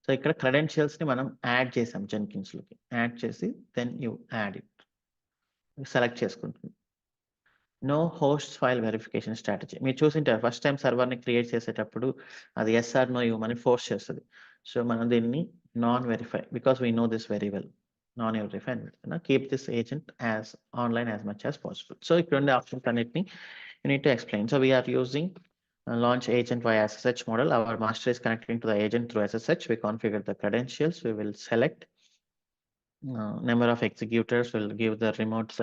So ఇక్కడ credentials ని మనం add చేసాం Jenkins లోకి. Add చేసి then you add it select చేసుకుంటుంది. No host file verification strategy. మీరు చూసింటారు ఫస్ట్ టైం సర్వర్ని క్రియేట్ చేసేటప్పుడు అది ఎస్ఆర్ నో ఇవ్వమని ఫోర్స్ చేస్తుంది. సో మనం దీన్ని non verify because we know this very well. Non verify అని పెడుతున్నా. Keep this agent as online as much as possible. So ఇక్కడ ఉండే ఆప్షన్స్ అన్నిటిని you need to explain. So we're using launch agent via SSH model. Our master is connecting to the agent through SSH. We configure the credentials. We will select number of executors. We'll give the remote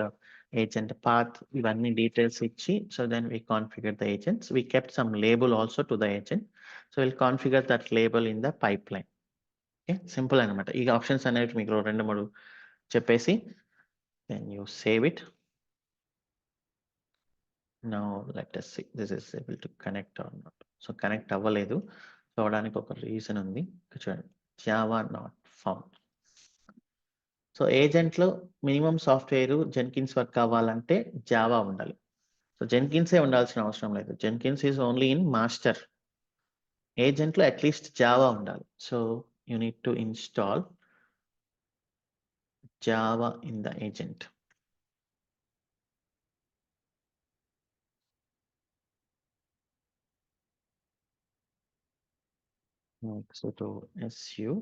agent path. Ivanni details ichi. So then we configure the agents. We kept some label also to the agent. So we'll configure that label in the pipeline. Okay, simple anamata. Ee options అనేవి మీకు రెండు మూడు చెప్పేసి then you save it. Now let us see this is able to connect or not. So connect అవ్వలేదు. So అవడానికి ఒక reason ఉంది. చూడండి, జావా నాట్ ఫౌండ్. సో ఏజెంట్లో మినిమం సాఫ్ట్వేర్ జెన్కిన్స్ వర్క్ కావాలంటే జావా ఉండాలి. సో జెన్కిన్సే ఉండాల్సిన అవసరం లేదు. Jenkins is only in master. ఏజెంట్లో అట్లీస్ట్ జావా ఉండాలి. So you need to install Java in the agent. So to SU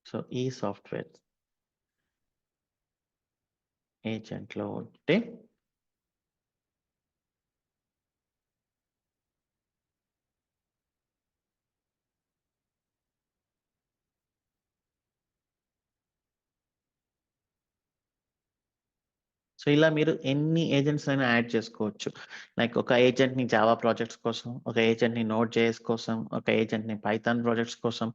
so ఈ సాఫ్ట్వేర్ ఏజెంట్లో ఉంటే సో ఇలా మీరు ఎన్ని ఏజెంట్స్ అయినా యాడ్ చేసుకోవచ్చు. లైక్ ఒక ఏజెంట్ ని జావా ప్రాజెక్ట్స్ కోసం, ఒక ఏజెంట్ ని నోడ్ జేఎస్ కోసం, ఒక ఏజెంట్ ని పైథాన్ ప్రాజెక్ట్స్ కోసం,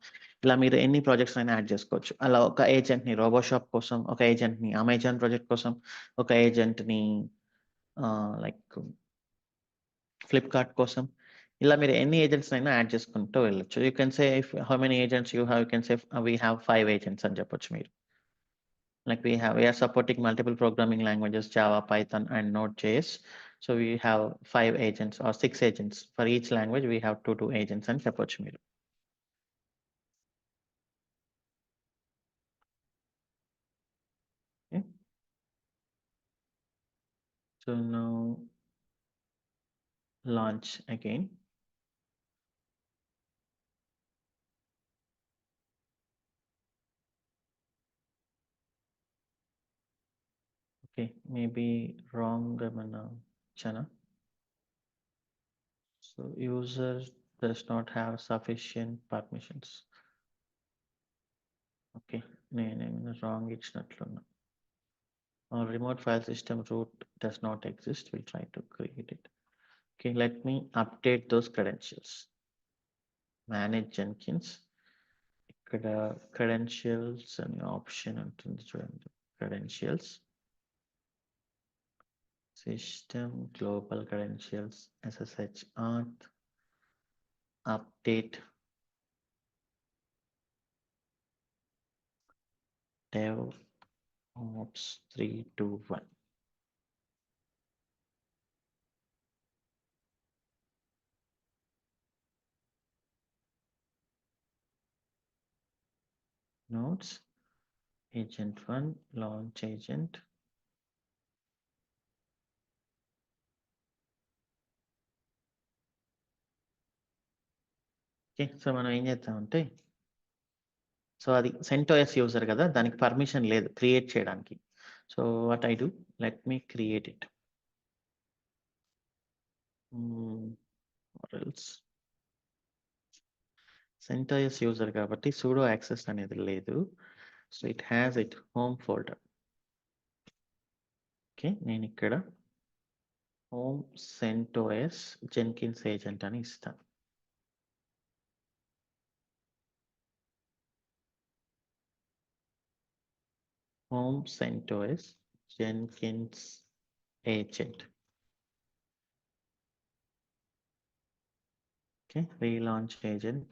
ఇలా మీరు ఎన్ని ప్రాజెక్ట్స్ అయినా యాడ్ చేసుకోవచ్చు. అలా ఒక ఏజెంట్ ని రోబోషాప్ కోసం, ఒక ఏజెంట్ ని అమెజాన్ ప్రాజెక్ట్ కోసం, ఒక ఏజెంట్ ని లైక్ ఫ్లిప్కార్ట్ కోసం, ఇలా మీరు ఎన్ని ఏజెంట్స్ అయినా యాడ్ చేసుకుంటూ వెళ్ళొచ్చు. You can say how many agents you have, you can say we have 5 agents అని చెప్పొచ్చు మీరు. Like we are supporting multiple programming languages, Java, Python, and Node.js. So we have 5 agents or 6 agents. For each language, we have 2 agents and support మీరు. Okay. So now launch again. Okay, maybe wrong channel. So user does not have sufficient permissions. Okay, నేను wrong ఇచ్చినట్లున్నా. Our remote file system root does not exist. We'll try to create it. Okay, let me update those credentials. Manage Jenkins. ఇక్కడ credentials అనే option ఉంటుంది చూడండి. Credentials, system, global credentials, SSH auth, update, DevOps 321. nodes, agent 1, launch agent. Okay, so మనం ఏం చేద్దామంటే, so అది CentOS user కదా, దానికి పర్మిషన్ లేదు క్రియేట్ చేయడానికి. So what I do, let me create it. CentOS user కాబట్టి sudo యాక్సెస్ అనేది లేదు. So it has it home folder. Okay, నేను ఇక్కడ హోమ్ CentOS Jenkins ఏజెంట్ అని ఇస్తాను. Home CentOS Jenkins agent. Okay, relaunch agent.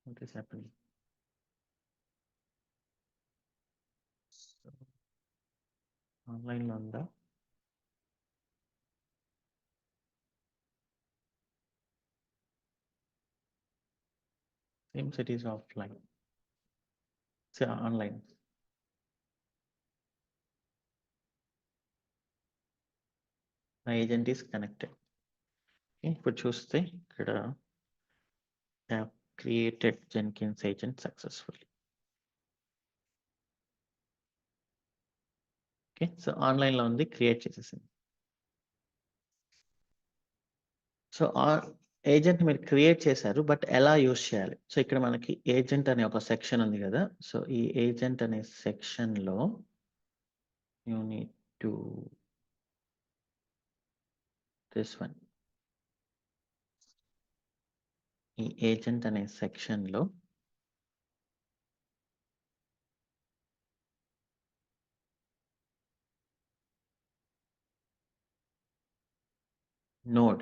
What is happening? Online లో ఉందా? Seems it is offline. So online. My agent is connected. Okay, ఇప్పుడు చూస్తే ఇక్కడ have created Jenkins agent successfully. Okay, so online లో ఉంది, create చేసేసింది. So ఆ agent మీరు క్రియేట్ చేశారు, బట్ ఎలా యూజ్ చేయాలి? సో ఇక్కడ మనకి ఏజెంట్ అనే ఒక సెక్షన్ ఉంది కదా, సో ఈ ఏజెంట్ అనే సెక్షన్ లో you need to this one. ఈ ఏజెంట్ అనే సెక్షన్ లో నోడ్,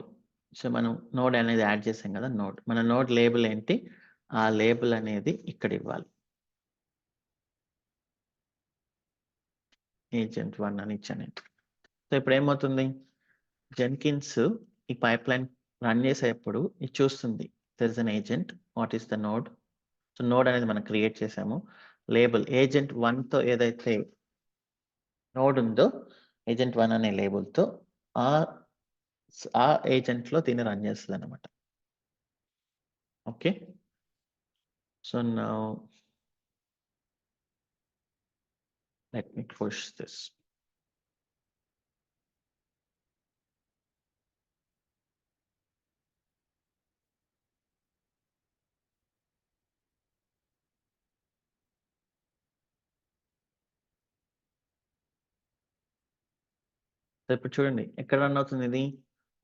సో మనం నోడ్ అనేది యాడ్ చేసాం కదా, నోడ్, మన నోడ్ లేబుల్ ఏంటి, ఆ లేబుల్ అనేది ఇక్కడ ఇవ్వాలి. ఏజెంట్ 1 అని ఇచ్చాను. సో ఇప్పుడు ఏమవుతుంది, జెన్కిన్స్ ఈ పైప్ లైన్ రన్ చేసేటప్పుడు ఇది చూస్తుంది, there is an agent, what is the node. So node అనేది మనం క్రియేట్ చేసాము, లేబుల్ ఏజెంట్ 1తో ఏదైతే నోడ్ ఉందో ఏజెంట్ 1 అనే లేబుల్తో ఆ ఏజెంట్ లో దీన్ని రన్ చేస్తుంది అనమాట. Okay, so now let me push this. So ఇప్పుడు చూడండి ఎక్కడ రన్ అవుతుంది, ఇది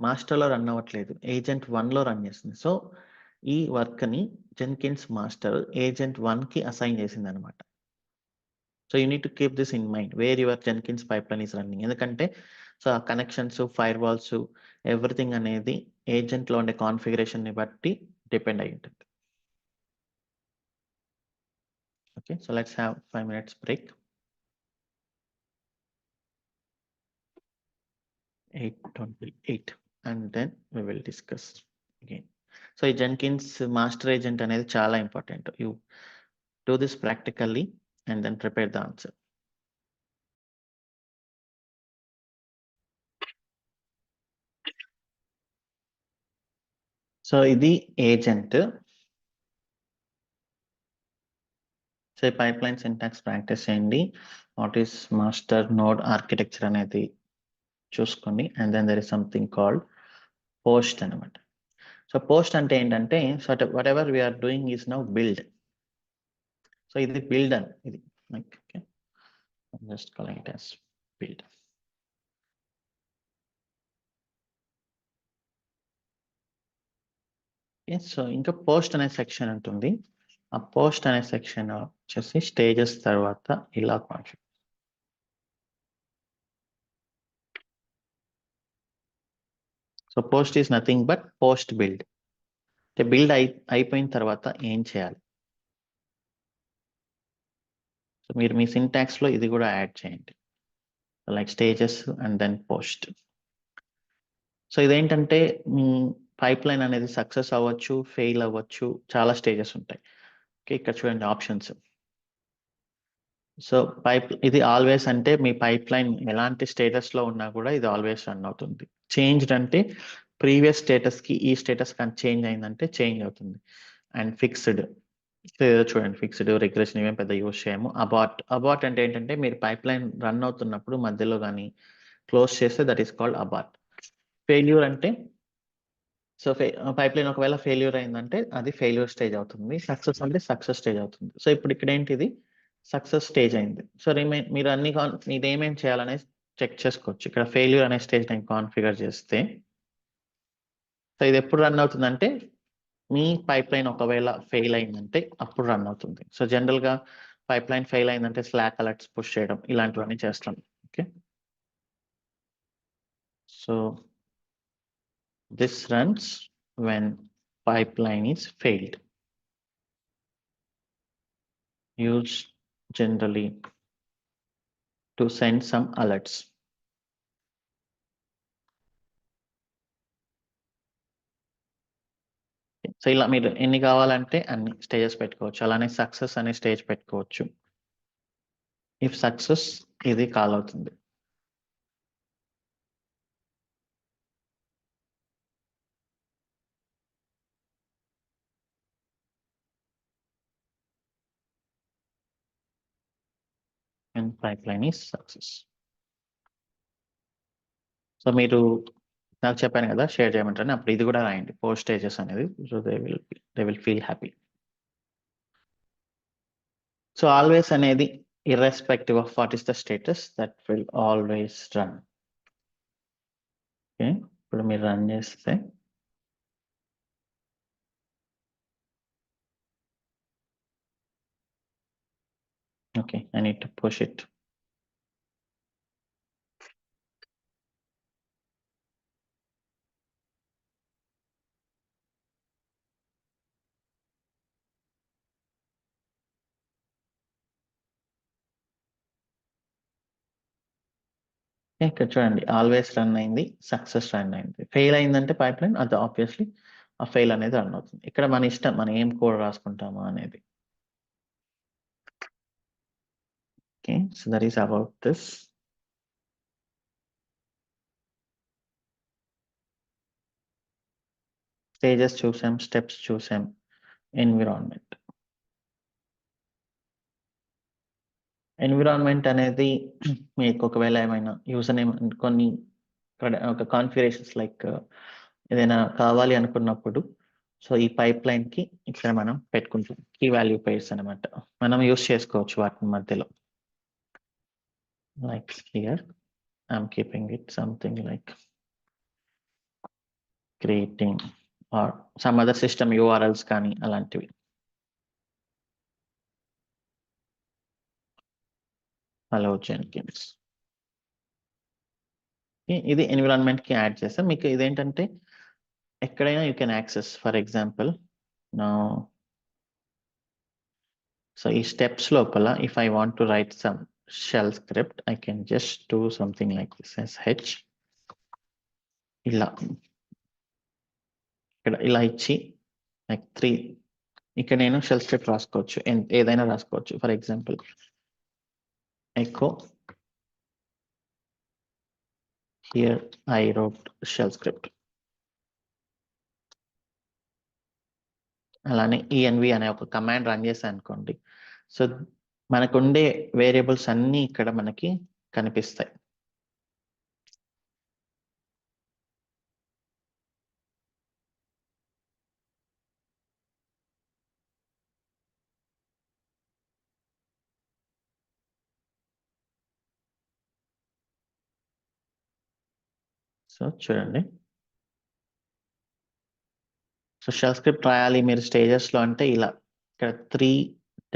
మాస్టర్లో రన్ అవ్వట్లేదు, ఏజెంట్ 1లో రన్ చేస్తుంది. సో ఈ వర్క్ని జెన్కిన్స్ మాస్టర్ ఏజెంట్ 1కి అసైన్ చేసింది అనమాట. So you need to keep this in mind where your Jenkins pipe line is running. ఎందుకంటే సో ఆ కనెక్షన్స్, ఫైర్ వాల్స్, ఎవ్రీథింగ్ అనేది ఏజెంట్లో ఉండే కాన్ఫిగరేషన్ని బట్టి డిపెండ్ అయి ఉంటుంది. Okay, so let's have 5 minutes break. 8:28 and then we will discuss again. So ఈ Jenkins master agent అనేది చాలా important. You do this practically and then prepare the answer. So ఇది agent. So pipeline syntax practice చేయండి, what is master node architecture అనేది చూసుకోండి, and then there is something called post అనమాట. So post అంటే ఏంటంటే, so whatever we are doing is now build. So ఇది build అని, ఇది okay, just calling it as build. So ఇంకా post అనే సెక్షన్ ఉంటుంది, ఆ పోస్ట్ అనే సెక్షన్ వచ్చేసి స్టేజెస్ తర్వాత ఇలా configure. So post is nothing but post build. అంటే బిల్డ్ అయిపోయిన తర్వాత ఏం చేయాలి. మీరు మీ సింటాక్స్లో ఇది కూడా యాడ్ చేయండి, like stages and then post. So ఇదేంటంటే మీ పైప్లైన్ అనేది సక్సెస్ అవ్వచ్చు, ఫెయిల్ అవ్వచ్చు, చాలా స్టేజెస్ ఉంటాయి. ఓకే, ఇక్కడ చూడండి ఆప్షన్స్. సో ఇది ఆల్వేస్ అంటే మీ పైప్లైన్ ఎలాంటి స్టేటస్లో ఉన్నా కూడా ఇది ఆల్వేస్ రన్ అవుతుంది. చేంజ్డ్ అంటే ప్రీవియస్ స్టేటస్కి ఈ స్టేటస్ కానీ చేంజ్ అయిందంటే చేంజ్ అవుతుంది. అండ్ ఫిక్స్డ్ చూడండి, ఫిక్స్డ్, రిగ్రెషన్ ఇవేం పెద్ద యూజ్ చేయము. అబార్ట్ అంటే ఏంటంటే మీరు పైప్లైన్ రన్ అవుతున్నప్పుడు మధ్యలో కానీ క్లోజ్ చేస్తే that is called abort. Failure అంటే సో పైప్లైన్ ఒకవేళ ఫెయిల్యూర్ అయిందంటే అది ఫెయిల్యూర్ స్టేజ్ అవుతుంది. సక్సెస్ అంటే సక్సెస్ స్టేజ్ అవుతుంది. సో ఇప్పుడు ఇక్కడ ఏంటిది సక్సెస్ స్టేజ్ అయింది. సో మీరు మీరు ఏమేమి చేయాలనేది చెక్ చేసుకోవచ్చు. ఇక్కడ ఫెయిల్యూర్ అనే స్టేజ్ నేను కాన్ఫిగర్ చేస్తే సో ఇది ఎప్పుడు రన్ అవుతుందంటే మీ పైప్లైన్ ఒకవేళ ఫెయిల్ అయిందంటే అప్పుడు రన్ అవుతుంది. సో జనరల్గా పైప్లైన్ ఫెయిల్ అయిందంటే స్లాక్ అలర్ట్స్ పుష్ చేయడం ఇలాంటివన్నీ చేస్తాం. Okay, so this runs when pipeline is failed. Used generally to send some alerts. So ఇలా మీరు ఎన్ని కావాలంటే అన్ని స్టేజెస్ పెట్టుకోవచ్చు. అలానే సక్సెస్ అనే స్టేజ్ పెట్టుకోవచ్చు. ఇఫ్ సక్సెస్ ఇది కాల్ అవుతుంది. And pipeline is success. So మీరు నాకు చెప్పాను కదా షేర్ చేయమంటారని, అప్పుడు ఇది కూడా రాయండి పోస్ట్ స్టేజెస్ అనేది. So they will feel happy. So always అనేది irrespective of what is the status, that will always run. Okay, ఇప్పుడు మీరు రన్ చేస్తే okay, I need to push it. ఇక్కడ చూడండి ఆల్వేస్ రన్ అయింది, సక్సెస్ రన్ అయింది. Fail అయిందంటే పైప్లైన్ అది ఆబ్వియస్లీ ఆ ఫెయిల్ అనేది రన్ అవుతుంది. ఇక్కడ మన ఇష్టం మనం ఏం కోడ్ రాసుకుంటామా అనేది. Okay, so that is about this. Stages చూసాం, స్టెప్స్ చూసాం, ఎన్విరాన్మెంట్ అనేది మీకు ఒకవేళ ఏమైనా యూజర్ నేమ్ కొన్ని ఒక కాన్ఫిగరేషన్స్ లైక్ ఏదైనా కావాలి అనుకున్నప్పుడు సో ఈ పైప్లైన్ కి ఇక్కడ మనం పెట్టుకుంటాం కీ వాల్యూ పైర్స్ అనమాట. మనం యూస్ చేసుకోవచ్చు వాటి మధ్యలో. Like here, I'm keeping it something like creating or some other system URLs కానీ అలాంటివి. Hello Jenkins. ఇది ఎన్విరాన్మెంట్ కి యాడ్ చేస్తాం. మీకు ఇదేంటంటే ఎక్కడైనా you can access. For example నా సో ఈ స్టెప్స్ లోపల if I want to write some shell script I can just do something like this as h ఇలా ఇక్కడ ఇలా ఇచ్చి లైక్ 3 ఇక్కడ నేను షెల్ స్క్రిప్ట్ రాసుకోవచ్చు, ఏదైనా రాసుకోవచ్చు. For example echo here I wrote shell script. అలానే env అనే ఒక కమాండ్ రన్ చేశాను అనుకోండి, సో మనకు ఉండే వేరియబుల్స్ అన్నీ ఇక్కడ మనకి కనిపిస్తాయి. సో చూడండి, సో షెల్ స్క్రిప్ట్ రాయాలి మీరు స్టేజెస్లో అంటే ఇలా ఇక్కడ 3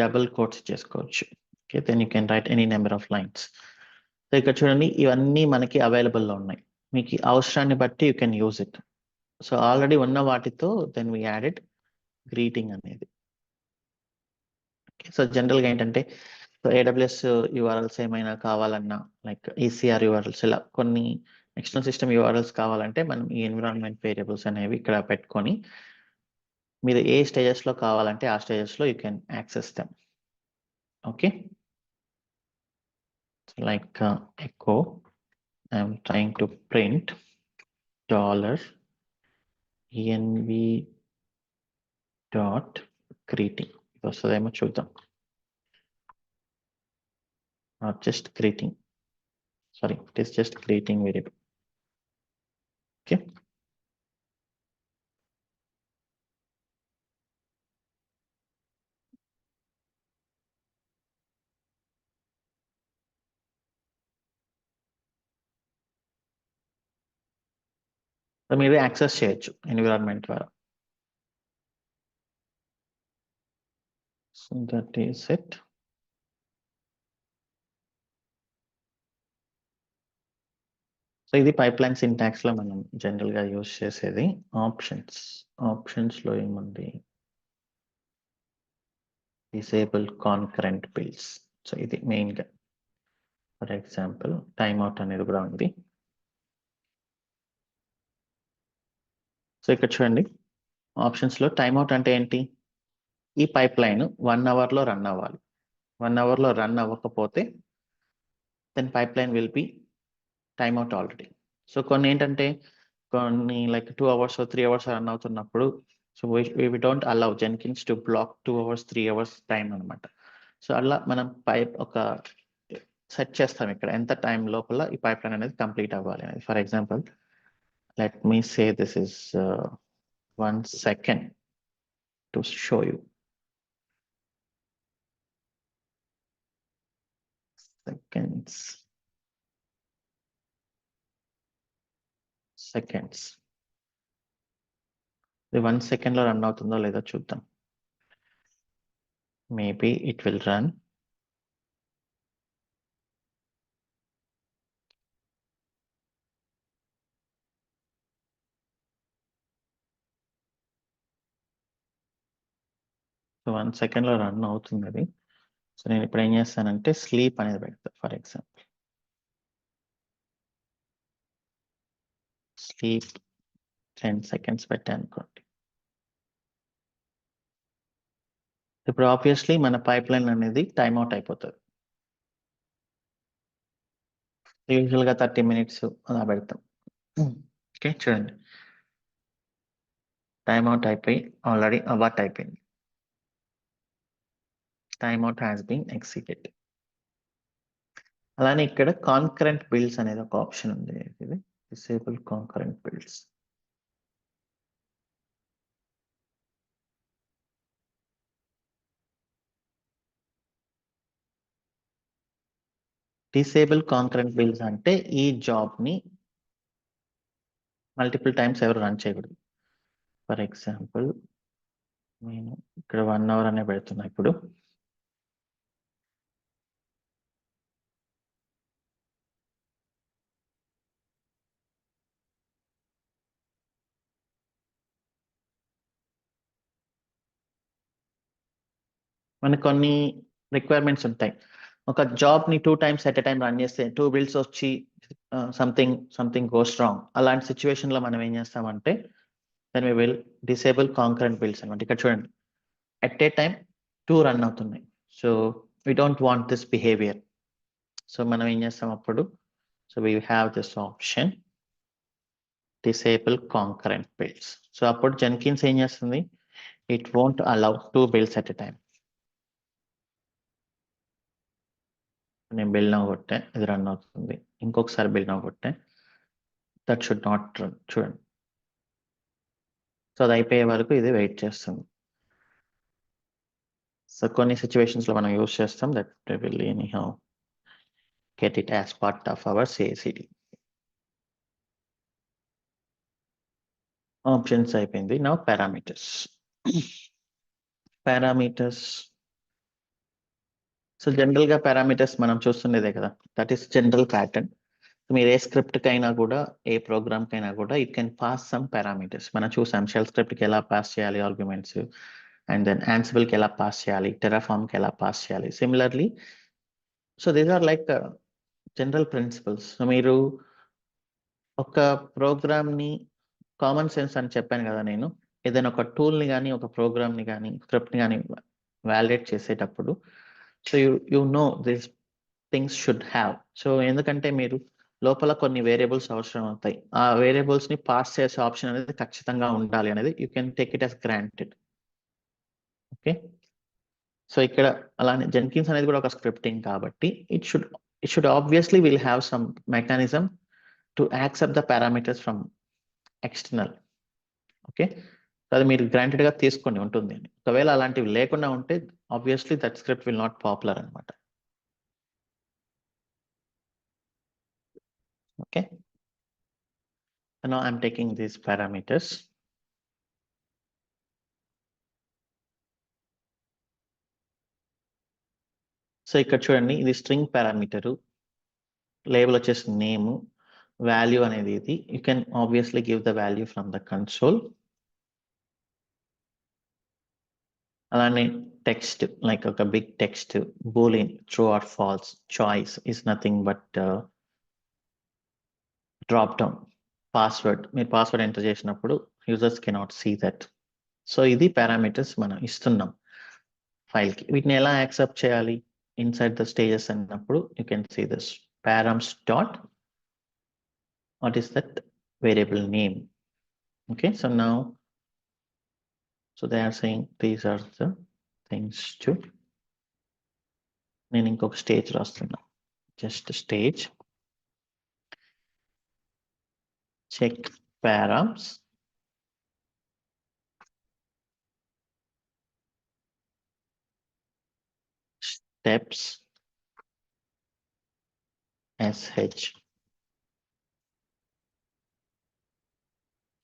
డబుల్ కోట్స్ చేసుకోవచ్చు. Okay, then you can write any number of lines. So ఇక్కడ చూడండి ఇవన్నీ మనకి అవైలబుల్లో ఉన్నాయి. మీకు అవసరాన్ని బట్టి you can use it. So already ఉన్న వాటితో దెన్ వీ యాడెడ్ గ్రీటింగ్ అనేది. ఓకే, సో జనరల్గా ఏంటంటే సో AWS URLs ఏమైనా కావాలన్నా లైక్ ECR URLs ఇలా కొన్ని ఎక్స్టర్నల్ సిస్టమ్ URLs కావాలంటే మనం ఈ ఎన్విరాన్మెంట్ వేరియబుల్స్ అనేవి ఇక్కడ పెట్టుకొని మీరు ఏ స్టేజెస్లో కావాలంటే ఆ స్టేజెస్లో you can access them. Okay, like echo, I'm trying to print $env dot greeting. వస్తుందేమో చూద్దాం. Not just greeting, sorry, it is just greeting variable. Okay, so మీరు యాక్సెస్ చేయొచ్చు ఎన్విరాన్మెంట్ ద్వారా. So that is it. So ఇది pipeline syntax లో మనం general గా use చేసేది. ఆప్షన్స్ లో ఏముంది, డిసేబుల్ కాన్కరెంట్ బిల్డ్స్. సో ఇది మెయిన్ గా. ఫర్ ఎగ్జాంపుల్ టైమ్ అవుట్ అనేది కూడా ఉంది. సో ఇక్కడ చూడండి, ఆప్షన్స్ లో టైమ్ అవుట్ అంటే ఏంటి, ఈ పైప్ లైన్ 1 hour లో రన్ అవ్వాలి. 1 hour లో రన్ అవ్వకపోతే then pipeline will be time out already. So కొన్ని ఏంటంటే కొన్ని లైక్ 2 hours 3 hours రన్ అవుతున్నప్పుడు so we don't allow Jenkins to block 2 hours 3 hours time అనమాట. సో అలా మనం పైప్ ఒక సెట్ చేస్తాం ఇక్కడ ఎంత టైం లోపల ఈ పైప్ లైన్ అనేది కంప్లీట్ అవ్వాలి అనేది. For example let me say this is 1 second to show you. Seconds ఇది 1 second లో రన్ అవుతుందో లేదో చూద్దాం. Maybe it will run. So 1 second లో రన్ అవుతుంది అది. సో నేను ఇప్పుడు ఏం చేస్తానంటే స్లీప్ అనేది పెడతా. ఫర్ ఎగ్జాంపుల్ స్లీప్ 10 seconds పెట్టాను అనుకోండి. ఇప్పుడు ఆబ్వియస్లీ మన పైప్ లైన్ అనేది టైమ్ అవుట్ అయిపోతుంది. యూజువల్గా 30 minutes అలా పెడతాం. ఓకే చూడండి, టైమ్ అవుట్ అయిపోయి ఆల్రెడీ అబార్ట్ అయిపోయింది. Time out has been exceeded. అలానే ఇక్కడ కాన్కరెంట్ బిల్డ్స్ అనేది ఒక ఆప్షన్ ఉంది. ఇది disable concurrent builds. Disable concurrent builds అంటే ఈ జాబ్ ని మల్టిపుల్ టైమ్స్ ఎవరు రన్ చేయకూడదు. ఫర్ ఎగ్జాంపుల్ నేను ఇక్కడ 1 hour అనే పెడుతున్నా. ఇప్పుడు మనకు కొన్ని రిక్వైర్మెంట్స్ ఉంటాయి. ఒక జాబ్ ని 2 times at a time run చేస్తే 2 బిల్డ్స్ వచ్చి సంథింగ్ గోస్ రాంగ్. అలాంటి సిచ్యువేషన్ లో మనం ఏం చేస్తామంటే then we will disable concurrent builds అనమాట. ఇక్కడ చూడండి, ఎట్ ఏ టైం 2 రన్ అవుతున్నాయి. So we don't want this behaviour. So మనం ఏం చేస్తాం అప్పుడు, so we have this option disable concurrent builds. So అప్పుడు జెన్కిన్స్ ఏం చేస్తుంది, it won't allow 2 builds at a time. నేను బిల్ నౌ కొట్టే, ఇది రన్ అవుతుంది. ఇంకొకసారి బిల్ నౌ కొట్టే, దట్ షుడ్ నాట్ రన్. చూడండి, సో అది అయిపోయే వరకు ఇది వెయిట్ చేస్తుంది. సో కొన్ని సిచ్యువేషన్స్ లో మనం యూస్ చేస్తాం that will anyhow get it as part of our CI/CD. Options అయిపోయింది. Now parameters. సో జనరల్ గా పారామీటర్స్ మనం చూస్తుండేదే కదా, దట్ ఈస్ జనరల్ ప్యాటర్న్. మీరు ఏ స్క్రిప్ట్ కైనా కూడా, ఏ ప్రోగ్రామ్ కైనా కూడా you can pass some parameters. మనం చూసాం షెల్ స్క్రిప్ట్ కి ఎలా పాస్ చేయాలి ఆర్గ్యుమెంట్స్, అండ్ దెన్ Ansible కి ఎలా పాస్ చేయాలి, Terraform కి ఎలా పాస్ చేయాలి. Similarly so these are like general principles. So మీరు ఒక ప్రోగ్రామ్ని కామన్ సెన్స్ అని చెప్పాను కదా నేను, ఏదైనా ఒక టూల్ని కానీ ఒక ప్రోగ్రామ్ని కానీ స్క్రిప్ట్ని కానీ వ్యాలిడేట్ చేసేటప్పుడు so you know this things should have. So ఎందుకంటే మీరు లోపల కొన్ని వేరియబుల్స్ అవసరం అవుతాయి, ఆ వేరియబుల్స్ని పాస్ చేసే ఆప్షన్ అనేది ఖచ్చితంగా ఉండాలి అనేది you can take it as granted. Okay, so ఇక్కడ అలానే జెన్కిన్స్ అనేది కూడా ఒక స్క్రిప్టింగ్ కాబట్టి it should obviously will have some mechanism to accept the parameters from external. Okay, అది మీరు గ్రాంటెడ్ గా తీసుకొని ఉంటుంది. ఒకవేళ అలాంటివి లేకుండా ఉంటే obviously that script will not popular అనమాట. Okay, now I'm taking these parameters. So ఇక్కడ చూడండి, ఇది స్ట్రింగ్ పారామీటరు, లేబుల్ వచ్చేసి నేమ్, వాల్యూ అనేది ఇది. You can obviously give the value from the console. అలానే టెక్స్ట్, లైక్ ఒక big text, boolean, true or false, choice is nothing but drop down. Password, మీరు password enter చేసినప్పుడు users cannot see that. So ఇది parameters మనం ఇస్తున్నాం ఫైల్కి. వీటిని ఎలా యాక్సెప్ట్ చేయాలి ఇన్సైడ్ ద స్టేజెస్ అన్నప్పుడు you can see this params dot what is that variable name. Okay, so now so they are saying these are the things to నేను ఇంకొక స్టేజ్ రాస్తున్నా, just stage check params steps sh.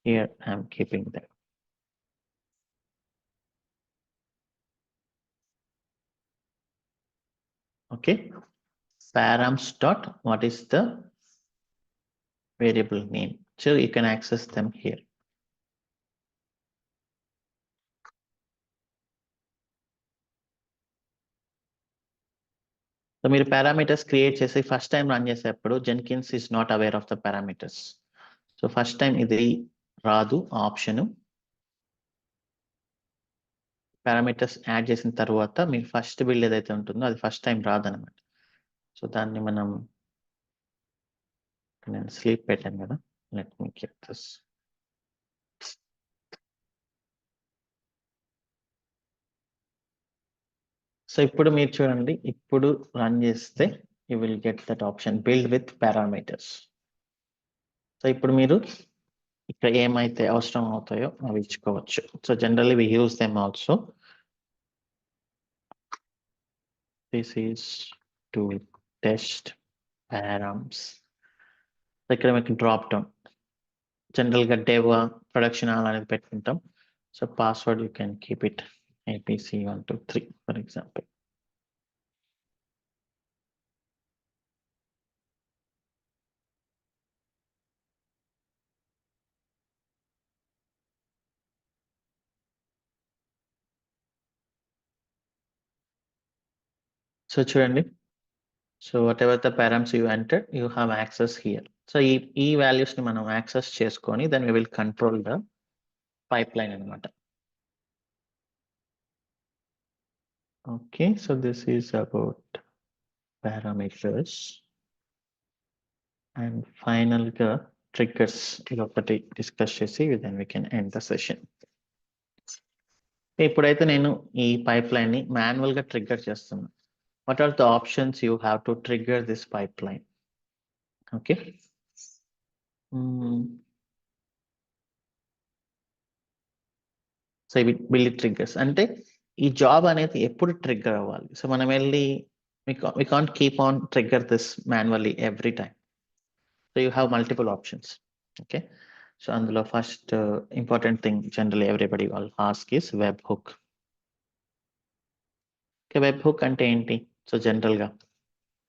Here I'm keeping them. Okay, params dot what is the variable name. So you can access them here. So మీరు parameters create చేసి first time run చేసేటప్పుడు Jenkins is not aware of the parameters. So first time ఇది రాదు option. Parameters add చేసిన తర్వాత మీరు first build ఏదైతే ఉంటుందో అది ఫస్ట్ టైం రాదనమాట. సో దాన్ని మనం, నేను స్లీప్ పెట్టాను కదా, let me check this. So ఇప్పుడు మీరు చూడండి, ఇప్పుడు రన్ చేస్తే you will get that option build with parameters. So ఇప్పుడు మీరు ఇక్కడ ఏమైతే అవసరం అవుతాయో అవి ఇచ్చుకోవచ్చు. So generally we use them also. This is to test params. ఇక్కడ మీకు డ్రాప్ డౌన్ జనరల్గా డెవ్ ప్రొడక్షన్ అనేది పెట్టుకుంటాం. So password you can keep it abc123 for example. So చూడండి, so whatever the params you entered you have access here. So ఈ values ని మనం access చేసుకొని then we will control the pipeline అనమాట. Okay, so this is about parameters. And final గా triggers ఇది ఒకటి discuss చేసి then we can end the session. ఇప్పుడైతే నేను ఈ పైప్ లైన్ ని మాన్యువల్ గా ట్రిగ్గర్ చేస్తున్నా. What are the options you have to trigger this pipeline? Okay. So ఇవి బిల్డ్ ట్రిగ్గర్స్ అంటే ఈ జాబ్ అనేది ఎప్పుడు ట్రిగ్గర్ అవ్వాలి. సో మనం వెళ్ళి we can't keep on trigger this manually every time. So you have multiple options. Okay, so అందులో first important thing generally everybody will ask is web hook. Okay, web hook అంటే ఏంటి? So general గా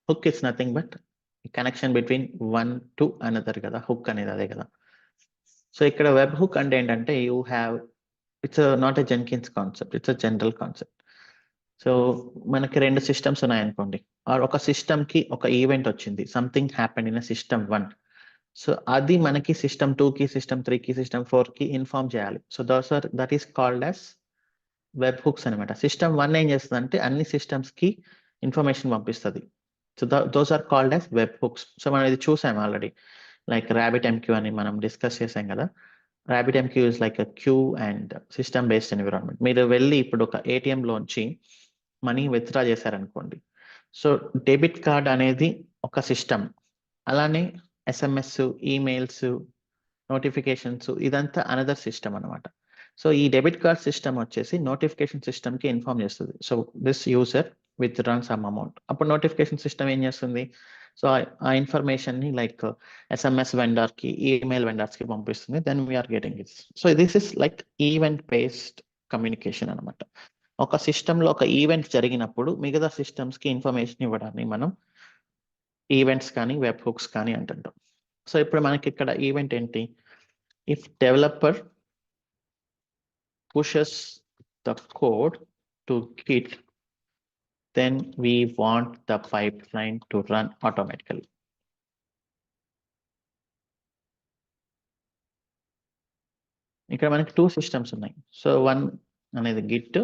hook is nothing but connection between one to another కదా, hook అనేది అదే కదా. So ఇక్కడ web hook అంటే ఏంటంటే you have, it's not a Jenkins concept, it's a general concept. So మనకి రెండు సిస్టమ్స్ ఉన్నాయనుకోండి, ఆర్ ఒక సిస్టమ్కి ఒక ఈవెంట్ వచ్చింది, something happened in system 1. So అది మనకి సిస్టమ్ 2కి, సిస్టమ్ 3కి, సిస్టమ్ 4కి ఇన్ఫార్మ్ చేయాలి. So that is called as webhooks అనమాట. సిస్టమ్ 1 ఏం చేస్తుంది అంటే అన్ని సిస్టమ్స్కి ఇన్ఫర్మేషన్ పంపిస్తుంది. So those are called as webhooks. సో మనం ఇది చూసాం ఆల్రెడీ, లైక్ RabbitMQ అని మనం డిస్కస్ చేసాం కదా. RabbitMQ is like a queue and system based environment. మీరు వెళ్ళి ఇప్పుడు ఒక ATM లోంచి మనీ విత్డ్రా చేశారనుకోండి, సో డెబిట్ కార్డ్ అనేది ఒక సిస్టమ్, అలానే SMS, ఈమెయిల్స్, నోటిఫికేషన్స్ ఇదంతా అనదర్ సిస్టమ్ అనమాట. సో ఈ డెబిట్ కార్డ్ సిస్టమ్ వచ్చేసి నోటిఫికేషన్ సిస్టమ్కి ఇన్ఫార్మ్ చేస్తుంది. So this user withdrawn some amount, అప్పుడు నోటిఫికేషన్ సిస్టమ్ ఏం చేస్తుంది, సో ఆ ఇన్ఫర్మేషన్ని లైక్ SMS వెండర్కి, ఈమెయిల్ వెండర్స్కి పంపిస్తుంది. Then we're getting it. So this is like event based communication అనమాట. ఒక సిస్టంలో ఒక ఈవెంట్ జరిగినప్పుడు మిగతా సిస్టమ్స్కి ఇన్ఫర్మేషన్ ఇవ్వడాన్ని మనం ఈవెంట్స్ కానీ వెబ్ హుక్స్ కానీ అంటుంటాం. సో ఇప్పుడు మనకి ఇక్కడ ఈవెంట్ ఏంటి, if developer pushes the code to Git, then we want the pipeline to run automatically. ఇక్కడ మనకి 2 సిస్టమ్స్ ఉన్నాయి. సో 1 అనేది గిట్,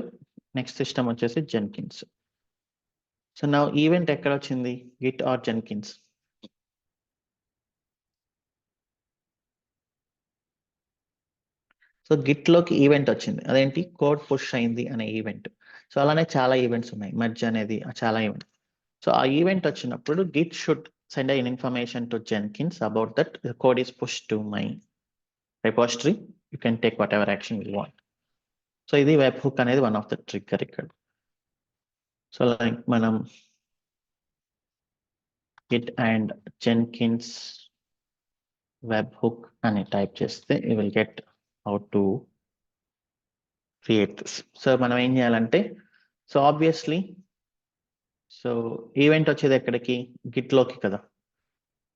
నెక్స్ట్ సిస్టమ్ వచ్చేసి జెన్కిన్స్. సో నా ఈవెంట్ ఎక్కడ వచ్చింది, గిట్ ఆర్ జెన్కిన్స్? సో గిట్లోకి ఈవెంట్ వచ్చింది, అదేంటి, కోడ్ పుష్ అయింది అనే ఈవెంట్. సో అలానే చాలా ఈవెంట్స్ ఉన్నాయి, మెర్జ్ అనేది చాలా ఈవెంట్. సో ఆ ఈవెంట్ వచ్చినప్పుడు Git should send an information to Jenkins about that the code is pushed to my repository. You can take whatever action you want. So ఇది web hook అనేది one of the trigger ఇక్కడ. So like మనం Git and Jenkins web hook అని type చేస్తే you will get how to create this. So మనం ఏం చేయాలంటే, so obviously so event వచ్చేది ఎక్కడికి, గిట్లోకి కదా.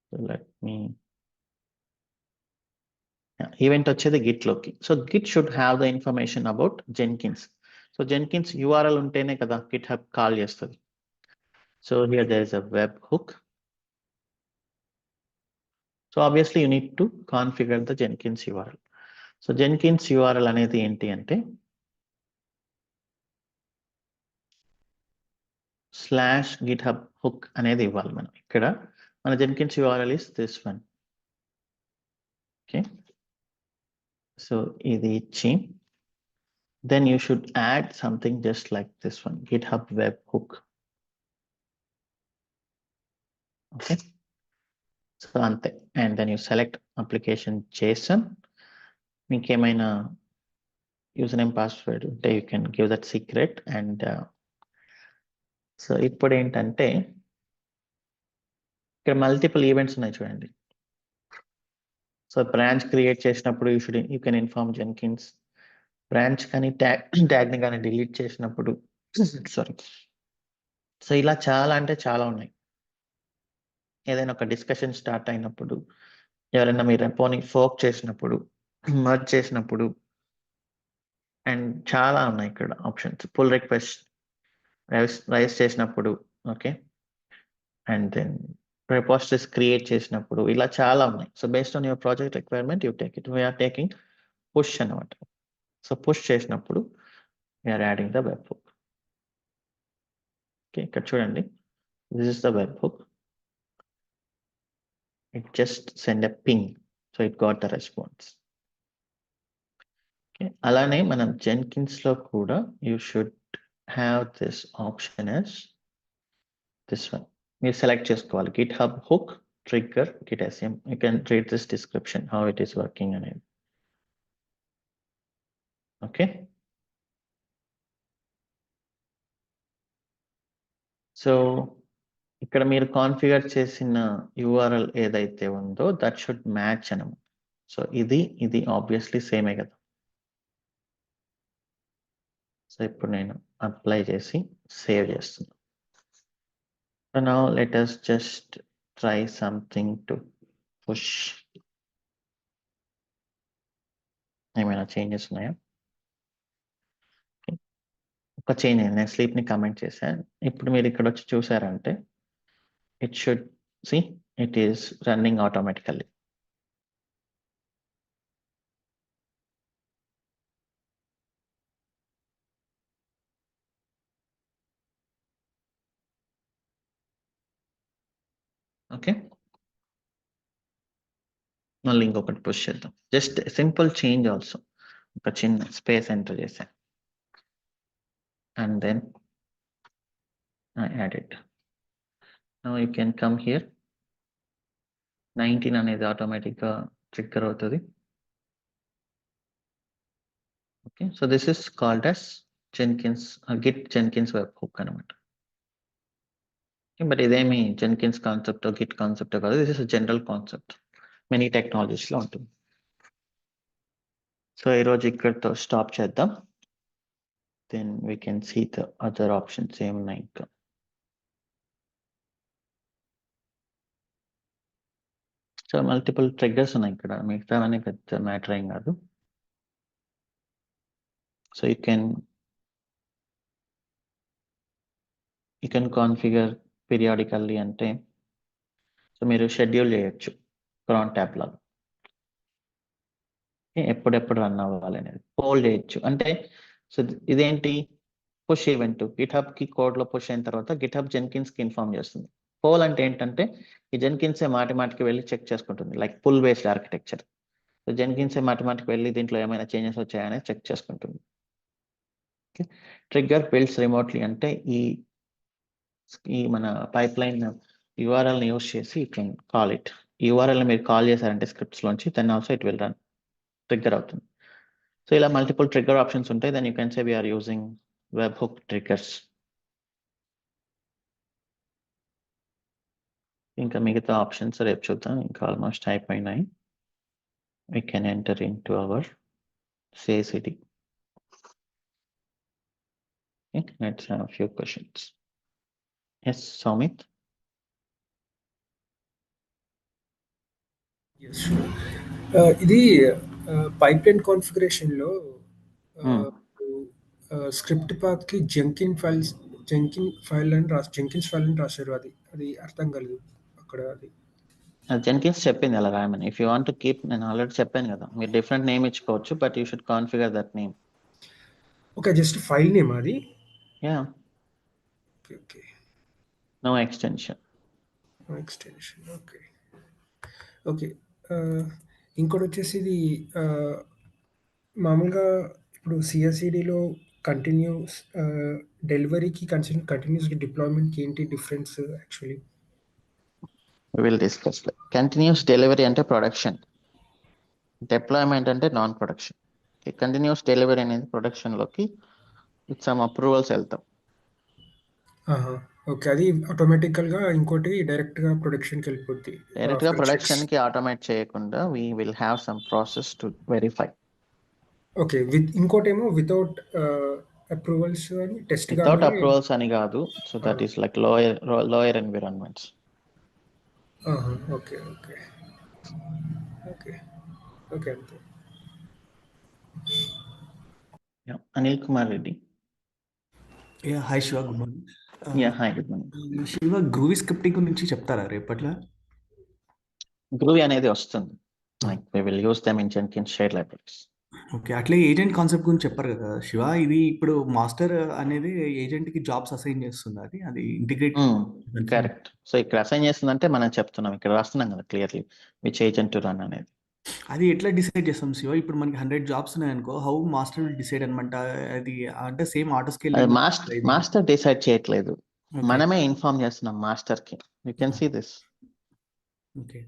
సో లెట్ మీ ఈవెంట్ వచ్చేది గిట్లోకి. So git should have the information about Jenkins. So Jenkins URL ఉంటేనే కదా గిట్ హబ్ కాల్ చేస్తుంది. So here there is a webhook. So obviously you need to configure the Jenkins URL. So Jenkins URL అనేది ఏంటి అంటే /GitHub hook అనేది ఇవ్వాలి మనం. ఇక్కడ మన Jenkins URL is this one. Okay, so ఇది ఇచ్చి then you should add something just like this one, GitHub web hook. Okay, so అంతే. and then you select application JSON. మీకు ఏమైనా యూజర్ నేమ్ పాస్వర్డ్ ఉంటే you can give that secret. and so ఇప్పుడు ఏంటంటే ఇక్కడ multiple events ఉన్నాయి చూడండి. So branch create చేసినప్పుడు you can inform Jenkins. Branch కానీ ట్యాగ్ని కానీ డిలీట్ చేసినప్పుడు సారీ. సో ఇలా చాలా అంటే చాలా ఉన్నాయి. ఏదైనా ఒక డిస్కషన్ స్టార్ట్ అయినప్పుడు, ఎవరైనా మీ రెపోని ఫోక్ చేసినప్పుడు, మర్జ్ చేసినప్పుడు, అండ్ చాలా ఉన్నాయి ఇక్కడ ఆప్షన్స్. పుల్ రిక్వెస్ట్ రైజ్ చేసినప్పుడు, okay, and then repositories create చేసినప్పుడు, ఇలా చాలా ఉన్నాయి. So based on your project requirement you take it. We're taking push అనమాట. సో పుష్ చేసినప్పుడు we're adding the webhook. Okay, ఇక్కడ చూడండి, this is the webhook. It just send a ping, so it got the response. Okay, alane manam Jenkins lo kuda you should have this option as this one. You select chesukovali GitHub hook trigger git SCM. You can read this description how it is working on it. Okay, so ఇక్కడ మీరు configure చేసిన URL ఏదైతే ఉందో that should match అనమాట. So ఇది obviously సేమే కదా. So ఇప్పుడు నేను అప్లై చేసి సేవ్ చేస్తున్నాను. So now let us just try something to push. ఏమైనా చేంజెస్ ఉన్నాయా? ఒక చేంజ్ నేను స్లీప్ని కమెంట్ చేశాను. ఇప్పుడు మీరు ఇక్కడ వచ్చి చూసారంటే it should see it is running automatically. Okay, మళ్ళీ ఇంకొకటి పుష్ చేద్దాం. జస్ట్ సింపుల్ చేంజ్ ఆల్సో, ఒక చిన్న స్పేస్ ఎంటర్ చేశాను and then I add it. Now you can come here. 19 అనేది ఆటోమేటిక్గా ట్రిగ్గర్ అవుతుంది. Okay, so this is called as Jenkins git Jenkins webhook అనమాట. బట్ ఇదేమి జెన్కిన్స్ కాన్సెప్ట్ గిట్ కాన్సెప్ట్ కాదు, this is general concept, many టెక్నాలజీస్లో ఉంటుంది. So ఈరోజు ఇక్కడితో స్టాప్ చేద్దాం. Then we can see the other options ఏమున్నాయి ఇంకా. సో మల్టిపుల్ ట్రిగ్గర్స్ ఉన్నాయి ఇక్కడ, మిగతావన్నీ పెద్ద మ్యాటర్ ఏం కాదు. So you can configure periodically అంటే, సో మీరు షెడ్యూల్ చేయొచ్చు క్రాన్ ట్యాబ్ లాగా, ఎప్పుడెప్పుడు రన్ అవ్వాలి అనేది పోల్ చేయొచ్చు. అంటే సో ఇదేంటి, పుష్ ఈవెంట్ గిట్హబ్ కి కోడ్ లో పుష్ అయిన తర్వాత గిట్హబ్ జెన్కిన్స్ కి ఇన్ఫార్మ్ చేస్తుంది. పోల్ అంటే ఏంటంటే ఈ జెన్కిన్సే మాటికి వెళ్ళి చెక్ చేసుకుంటుంది, like pull based architecture. So జెన్కిన్సే మాటికి వెళ్ళి దీంట్లో ఏమైనా చేంజెస్ వచ్చాయని చెక్ చేసుకుంటుంది. ట్రిగ్గర్ బిల్డ్స్ రిమోట్లీ అంటే ఈ మన పైప్ లైన్ URL ని యూస్ చేసి యూ కెన్ కాల్ ఇట్. ఈ URL ని మీరు కాల్ చేశారంటే స్క్రిప్ట్స్ లోంచి, then also it will run, trigger అవుతుంది. సో ఇలా మల్టిపుల్ ట్రిగ్గర్ ఆప్షన్స్ ఉంటాయి. Then you can say we're using webhook triggers. ఇంకా మిగతా ఆప్షన్స్ రేపు చూద్దాం, ఇంకా ఆల్మోస్ట్ అయిపోయినాయి. We can enter into our CI/CD. Okay, let's have a few questions. Yes, Soumit. Yes, sure. ఇది pipeline కాన్ఫిగరేషన్లో script పాత్కి Jenkins file అని రాశారు. అది అర్థం కలదు అక్కడ. అది జెన్కిన్స్ చెప్పింది అలా రాయమని. If you want to keep, నేను ఆల్రెడీ చెప్పాను కదా, మీరు డిఫరెంట్ నేమ్ ఇచ్చుకోవచ్చు, but you should configure that name. Okay, just file name అది. Yeah, okay, no extension. Okay okay. ఇంకోటి వచ్చేసి ఇది మామూలుగా ఇప్పుడు CI/CDలో కంటిన్యూస్ డెలివరీకి కంటిన్యూస్ డిప్లాయ్మెంట్కి ఏంటి difference actually? We will discuss. Continuous delivery అంటే ప్రొడక్షన్, డిప్లాయ్మెంట్ అంటే నాన్ ప్రొడక్షన్. కంటిన్యూస్ డెలివరీ అనేది ప్రొడక్షన్ లోకి విత్ సమ్ అప్రూవల్స్ వెళ్తాం. ఓకే, అది ఆటోమేటికల్గా. ఇంకోటి డైరెక్ట్గా ప్రొడక్షన్కి వెళ్ళిపోద్ది. డైరెక్ట్గా ప్రొడక్షన్కి ఆటోమేట్ చేయకుండా we will have some process to verify. Okay, ఇంకోటి ఏమో వితౌట్ అప్రూవల్స్ అని టెస్ట్ వితౌట్ అప్రూవల్స్ అని కాదు. So that is like lower environments. Okay okay okay okay అంతే. Anil Kumar Reddy. Hi Shiva, good morning. Hi, good morning. Shiva, groovy scripting గురించి చెప్తారా రేపట్ల? Groovy అనేది వస్తుంది, like we will use them in Jenkins shared libraries. Okay, అట్లే agent concept గురించి చెప్పారు కదా శివ. ఇది ఇప్పుడు మాస్టర్ అనేది ఏజెంట్ కి జాబ్స్ అసైన్ చేస్తుంది, అది ఇంటిగ్రేట్. కరెక్ట్. సో ఇక్కడ అసైన్ చేస్తుందంటే మనం చెప్తున్నాం, ఇక్కడ రాస్తున్నాం కదా clearly which agent to run అనేది. అది ఎట్లా డిసైడ్ చేస్తాం శివ? ఇప్పుడు మనకి 100 జాబ్స్ ఉన్నాయనుకో, హౌ మాస్టర్ విల్ డిసైడ్ అనమాట? అది అంటే same auto scale. Master decide చేయట్లేదు, మనమే ఇన్ఫార్మ్ చేస్తున్నాం మాస్టర్ కి. You can see this. Okay,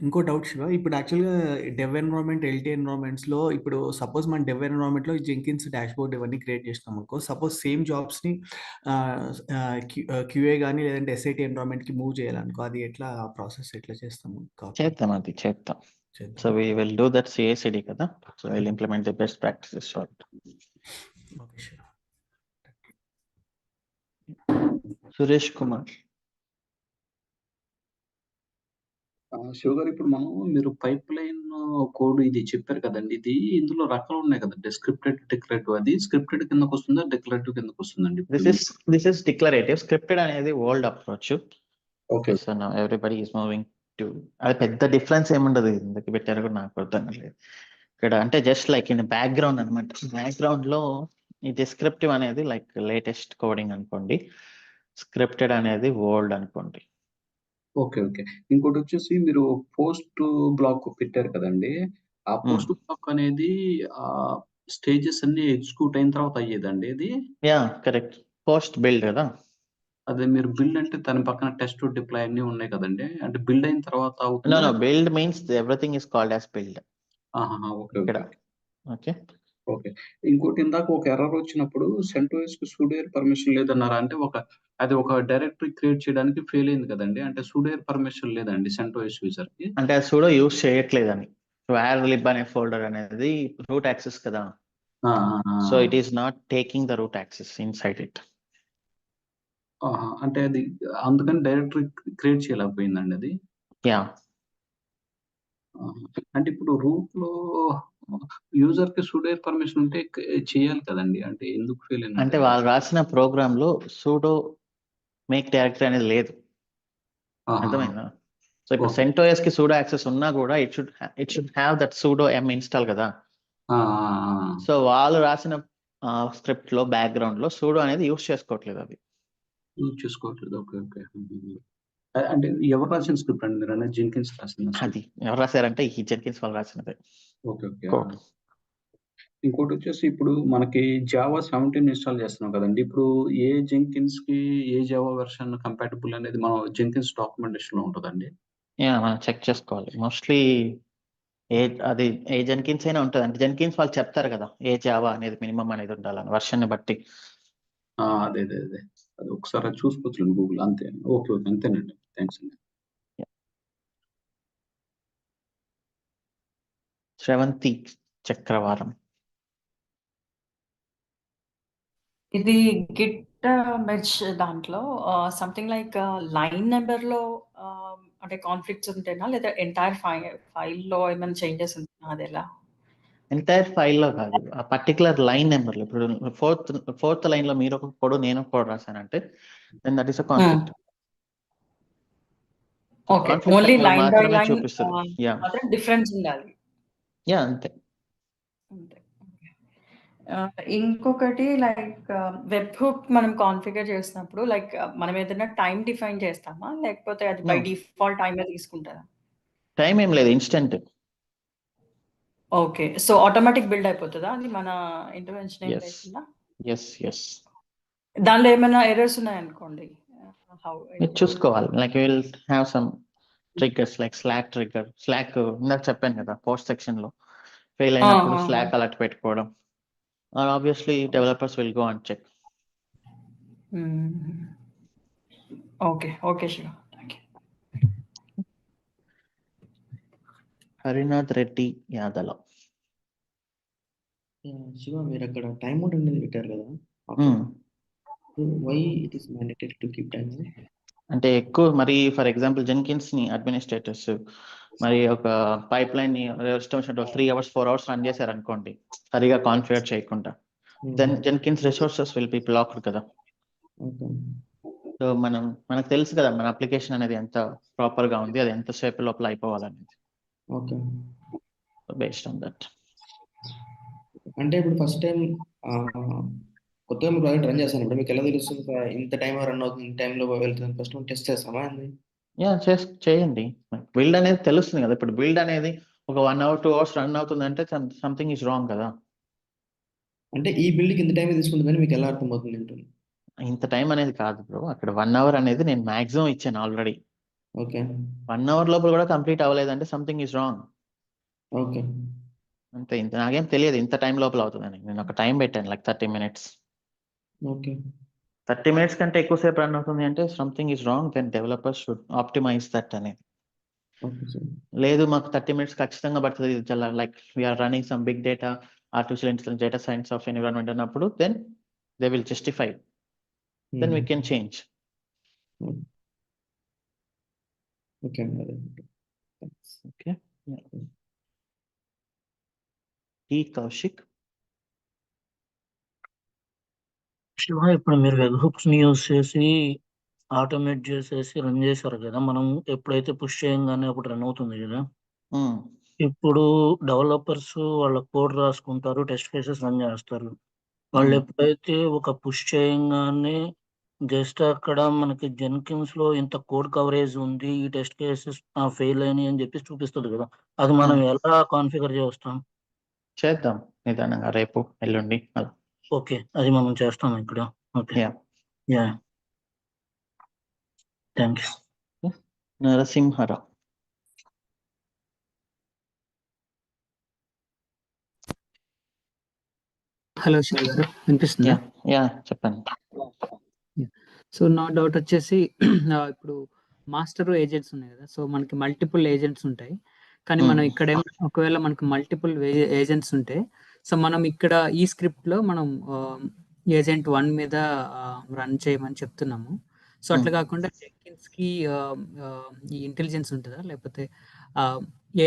ఇంకో డౌట్ శివ. ఇప్పుడు యాక్చువల్గా డెవ్ ఎన్విరాన్మెంట్, LT ఎన్విరాన్మెంట్స్లో ఇప్పుడు సపోజ్ మన డెవ్ ఎన్విరాన్మెంట్లో జెంకిన్స్ డాష్బోర్డ్ ఇవన్నీ క్రియేట్ చేసినాం అనుకో, సపోజ్ సేమ్ జాబ్స్ని QA కానీ లేదంటే SIT ఎన్విరాన్మెంట్కి మూవ్ చేయాలనుకో, అది ఎట్లా ప్రాసెస్ ఎట్లా చేస్తాము? చేద్దాం. So we will do that CI/CD కదా. So we'll implement the best practices for it. Okay, Shiva. Suresh Kumar. Shiva గారు, ఇప్పుడు మీరు పైప్ లైన్ కోడ్ ఇది చెప్పారు కదండి, ఇది ఇందులో రకాలు ఉన్నాయి కదా, డిస్క్రిప్టెడ్, డిక్లరేటివ్. అది స్క్రిప్టెడ్ కిందకు వస్తుందా, డిక్లరేటివ్ కిందకు వస్తుందండి? This is declarative. స్క్రిప్టెడ్ అనేది old approach. Okay. So now everybody is moving to, అది పెద్ద డిఫరెన్స్ ఏముండదు, ఎందుకు పెట్టారో కూడా నాకు అర్థం కాలేదు ఇక్కడ. అంటే జస్ట్ లైక్ ఇన్ బ్యాక్గ్రౌండ్ అనమాట. బ్యాక్గ్రౌండ్ లో ఈ డిస్క్రిప్టివ్ అనేది లైక్ లేటెస్ట్ కోడింగ్ అనుకోండి, స్క్రిప్టెడ్ అనేది ఓల్డ్ అనుకోండి. ఓకే. ఓకే. ఇంకోటొచ్చేసి మీరు పోస్ట్ బ్లాక్ పెట్టారు కదండీ! ఆ పోస్ట్ బ్లాక్ అనేది స్టేజెస్ అన్నీ ఎగ్జిక్యూట్ అయిన తర్వాత అయ్యేదండి ఇది? యా కరెక్ట్, పోస్ట్ బిల్డ్ కదా. అదే మీరు బిల్డ్ అంటే దాని పక్కన టెస్ట్, డిప్లాయ్ అన్నీ ఉన్నాయి కదండీ! అంటే బిల్డ్ అయిన తర్వాత నో అవుతుందా? No, build means everything is called as build ఆహాహా! ఓకే. ఇక్కడ. ఓకే. Okay, okay. ఇంకోటి ఇందాక ఒక ఎర్రర్ వచ్చినప్పుడు సెంటోస్‌కి సూడోర్ పర్మిషన్ లేదన్నారా? అంటే అది ఒక డైరెక్టరీ క్రియేట్ చేయడానికి ఫెయిల్ అయింది కదండీ! అంటే సూడోర్ పర్మిషన్ లేదండి సెంటోస్ యూజర్‌కి? అంటే అది సూడో యూస్ చేయట్లేదని. వేర్ లిబ్ అనే ఫోల్డర్ అనేది రూట్ యాక్సెస్ కదా, ఆ! ఆ! ఆ! So it is not taking the route access inside it. ఆహా! అంటే అది అందుకని డైరెక్టరీ క్రియేట్ చేయలేకపోయిందండి అది? యా, ఆహా! అంటే ఇప్పుడు రూట్‌లో యూజర్‌కి సూడోర్ పర్మిషన్ ఉంటే చేయాలి కదండీ! అంటే ఎందుకు ఫెయిల్ అంటే అయినట్టది? వాళ్ళు రాసిన ప్రోగ్రామ్ లో సూడో మేక్ డైరెక్టరీ అనేది లేదు, ఆహాహా! అర్థమైందా? సో ఇప్పుడు ఓకే. సెంటోస్ కి సూడో యాక్సెస్ ఉన్నా కూడా it should have that pseudo M install కదా. ఆ! ఆ! ఆ! సో వాళ్ళు రాసిన స్క్రిప్ట్ లో బ్యాక్గ్రౌండ్ లో సూడో అనేది యూస్ చేసుకోవట్లేదు అది. యూజ్ చేసుకోవట్లేదు. ఓకే. ఓకే. హుహుహు. అంటే ఎవరు రాసిన స్క్రిప్ట్ అండి మీరనేది? జెంకిన్స్ రాసిన స్క్రిప్ట్. అది ఎవరు రాశారంటే ఈ జెన్కిన్స్ వాళ్ళు రాసినదే ఓకే. ఓకే. కోడ్. ఇంకోటొచ్చేసి ఇప్పుడు మనకి జావా 17 ఇన్‌స్టాల్ చేస్తున్నాం కదండీ! ఇప్పుడు ఏ జెంకిన్స్‌కి ఏ జావా వెర్షన్ కంపాటిబుల్ అనేది మనం జెంకిన్స్ డాక్యుమెంటేషన్‌లో ఉంటదండి? యా, మనం చెక్ చేసుకోవాలి మోస్ట్లీ. ఏ అది ఏ జెన్కిన్స్ అయినా ఉంటుంది, అంటే జెన్కిన్స్ వాళ్ళు చెప్తారు కదా ఏ జావా అనేది మినిమం అనేది ఉండాలని వర్షన్ ని బట్టి. అదే. అదే. అదే. అది ఒకసారి అది చూసుకోవచ్చులెండి గూగుల్ అంతే. ఓకే. ఓకే. అంతేనండి. థాంక్స్ అండి. శ్రవంతి చక్రవారం. ఇది గిట్ మెర్జ్ దాంట్లో సంథింగ్ లైక్ లైన్ నంబర్‌లో అంటే కాన్‌ఫ్లిక్ట్స్ ఉంటేనా? లేదా ఎంటైర్ ఫైల్‌లో ఏమైనా చేంజెస్ ఉంటేనా అదెలా? ఎంటైర్ ఫైల్లో కాదు, ఆ పర్టికులర్ లైన్ నెంబర్లో. ఇప్పుడు ఫోర్త్ లైన్ లో మీరు ఒక కోడ్ నేను ఒక కోడ్ రాశానంటే then that is a conflict. Okay. Conflict only అనేది లైన్ బై మాత్రమే లైన్ చూపిస్తుంది. యా మాత్రం డిఫరెన్స్ ఉండాలి. యా అంతే. అంతే. ఓకే. ఇంకొకటి లైక్ వెబ్ హుక్ మనం కాన్ఫిగర్ చేసినప్పుడు లైక్ మనం ఏదైనా టైమ్ డిఫైన్ చేస్తామా? లేకపోతే అది బై No. డిఫాల్ట్ టైమే తీసుకుంటదా? టైం ఏం లేదు, instant. Okay. So automatic build అయిపోతదా? అది మన ఇంటర్వెన్షన్ ఏం ఎస్ లేకుండా? ఎస్. దానిలో ఏమైనా ఎర్రర్స్ ఉన్నాయనుకోండి. హౌ మీరు ఇట్ చూసుకోవాలి, like will have some triggers like Slack trigger. Slack ఇందాక చెప్పాను కదా, పోస్ట్ సెక్షన్ లో ఫెయిల్ అయినప్పుడు స్లాక్ అలర్ట్ పెట్టుకోవడం. Obviously developers will go and check. Okay. Okay. Shiva. Thank you. Harinath Reddy Yadala. Shiva, మీరు అక్కడ టైమ్ అవుట్ అనేది పెట్టారు కదా why it is mandatory to keep time? అంటే ఎక్కువ మరి ఫర్ ఎగ్జాంపుల్ జెన్కిన్స్ ని అడ్మినిస్ట్రేటర్స్ మరి ఒక పైప్ లైన్ ని ఇష్టం వచ్చినట్టు 3 hours 4 hours రన్ చేశారు అనుకోండి సరిగా కాన్ఫిగర్ చేయకుండా, then Jenkins resources will be blocked కదా. సో మనకు తెలుసు కదా మన అప్లికేషన్ అనేది ఎంత ప్రాపర్ గా ఉంది, అది ఎంత సేపు లోపల అయిపోవాలనేది. ఓకే. Based on that. అంటే ఇప్పుడు ఫస్ట్ టైం కొత్తగా మీ ప్రాజెక్ట్ రన్ చేస్తాను, మీకు ఎలా తెలుస్తుంది ఇంత టైం రన్ అవుతుంది, ఇంత టైంలో వెళ్తుంది? ఫస్ట్ టెస్ట్ చేస్తామా అండి? యా చేయండి, బిల్డ్ అనేది తెలుస్తుంది కదా. ఇప్పుడు బిల్డ్ అనేది ఒక 1 hour 2 hours రన్ అవుతుంది అంటే సంథింగ్ ఈజ్ రాంగ్ కదా. అంటే ఈ బిల్డ్కి ఇంత టైం తీసుకుంటుందని మీకు ఎలా అర్థమవుతుంది అంటుంది? ఇంత టైం అనేది కాదు బ్రో, అక్కడ 1 hour అనేది నేను మాక్సిమం ఇచ్చాను ఆల్రెడీ. ఓకే. 1 hour లోపల కూడా కంప్లీట్ అవ్వలేదంటే సంథింగ్ ఈజ్ రాంగ్. ఓకే. అంతే, ఇంత నాకేం తెలియదు ఇంత టైం లోపల అవుతుందని. నేను ఒక టైం పెట్టాను లైక్ 30 minutes. ఓకే. 30 minutes కంటే ఎక్కువసేపు రన్ అవుతుంది అంటే something is wrong, then developers should optimize that అనేది. Okay sir. లేదు మాకు 30 minutes ఖచ్చితంగా పడుతుంది, చాలా like we're running some big data artificial intelligence data science of environment అన్నప్పుడు then they will justify, then we can change. Okay అండి. Okay. ఈ కౌశిక్. శివ, ఇప్పుడు మీరు వెబ్ హుక్స్ ని యూజ్ చేసి ఆటోమేట్ చేసేసి రన్ చేశారు కదా, మనం ఎప్పుడైతే పుష్ చేయంగానే అప్పుడు రన్ అవుతుంది కదా. ఇప్పుడు డెవలపర్స్ వాళ్ళ కోడ్ రాసుకుంటారు, టెస్ట్ కేసెస్ రన్ చేస్తారు. వాళ్ళు ఎప్పుడైతే ఒక పుష్ చేయంగానే జస్ట్ అక్కడ మనకి జెన్కిన్స్ లో ఇంత కోడ్ కవరేజ్ ఉంది, ఈ టెస్ట్ కేసెస్ ఫెయిల్ అయినాయి అని చెప్పి చూపిస్తుంది కదా, అది మనం ఎలా కాన్ఫిగర్ చేస్తాం? చేద్దాం నిదానంగా, రేపు ఎల్లుండి అలా. ఓకే, అది మనం చేస్తాం ఇక్కడ. Okay, yeah. Yeah, thanks. Narasimha Rao. Hello Shiva గారు, వినిపిస్తుందా? యా యా చెప్పండి. సో నా డౌట్ వచ్చేసి ఇప్పుడు మాస్టర్ ఏజెంట్స్ ఉన్నాయి కదా, సో మనకి మల్టిపుల్ ఏజెంట్స్ ఉంటాయి, కానీ మనం ఇక్కడ ఒకవేళ మనకి మల్టిపుల్ ఏజెంట్స్ ఉంటే, సో మనం ఇక్కడ ఈ స్క్రిప్ట్ లో మనం ఏజెంట్ 1 మీద రన్ చేయమని చెప్తున్నాము. సో అట్లా కాకుండా జెంకిన్స్ కి ఈ ఇంటెలిజెన్స్ ఉంటుందా, లేకపోతే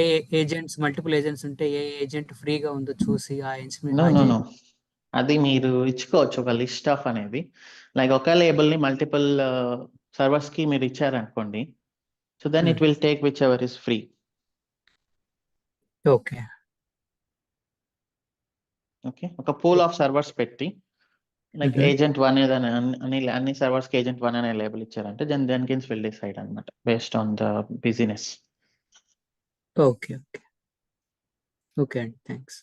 ఏ ఏజెంట్స్ మల్టిపుల్ ఏజెంట్స్ ఉంటే ఏ ఏజెంట్ ఫ్రీగా ఉందో చూసి ఆ నో అది మీరు ఇచ్చుకోవచ్చు ఒక లిస్ట్ ఆఫ్ అనేది. లైక్ ఒక లేబుల్ ని మల్టిపుల్ సర్వర్స్ కి మీరు ఇచ్చారనుకోండి, so then it will take whichever is free. Okay okay, ఒక పూల్ ఆఫ్ సర్వర్స్ పెట్టి లైక్ ఏజెంట్ 1 ఏదైనా అన్ని సర్వర్స్ కి ఏజెంట్ 1 అనే లేబుల్ ఇచ్చారంటే జెన్కిన్స్ విల్ డిసైడ్ అన్నమాట based on the business. Okay okay okay అండి, thanks.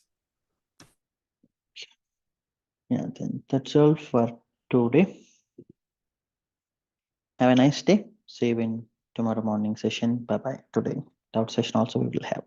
Yeah, then that's all for today. Have a nice day. See you in tomorrow morning session. Bye bye. Today doubt session also we will have.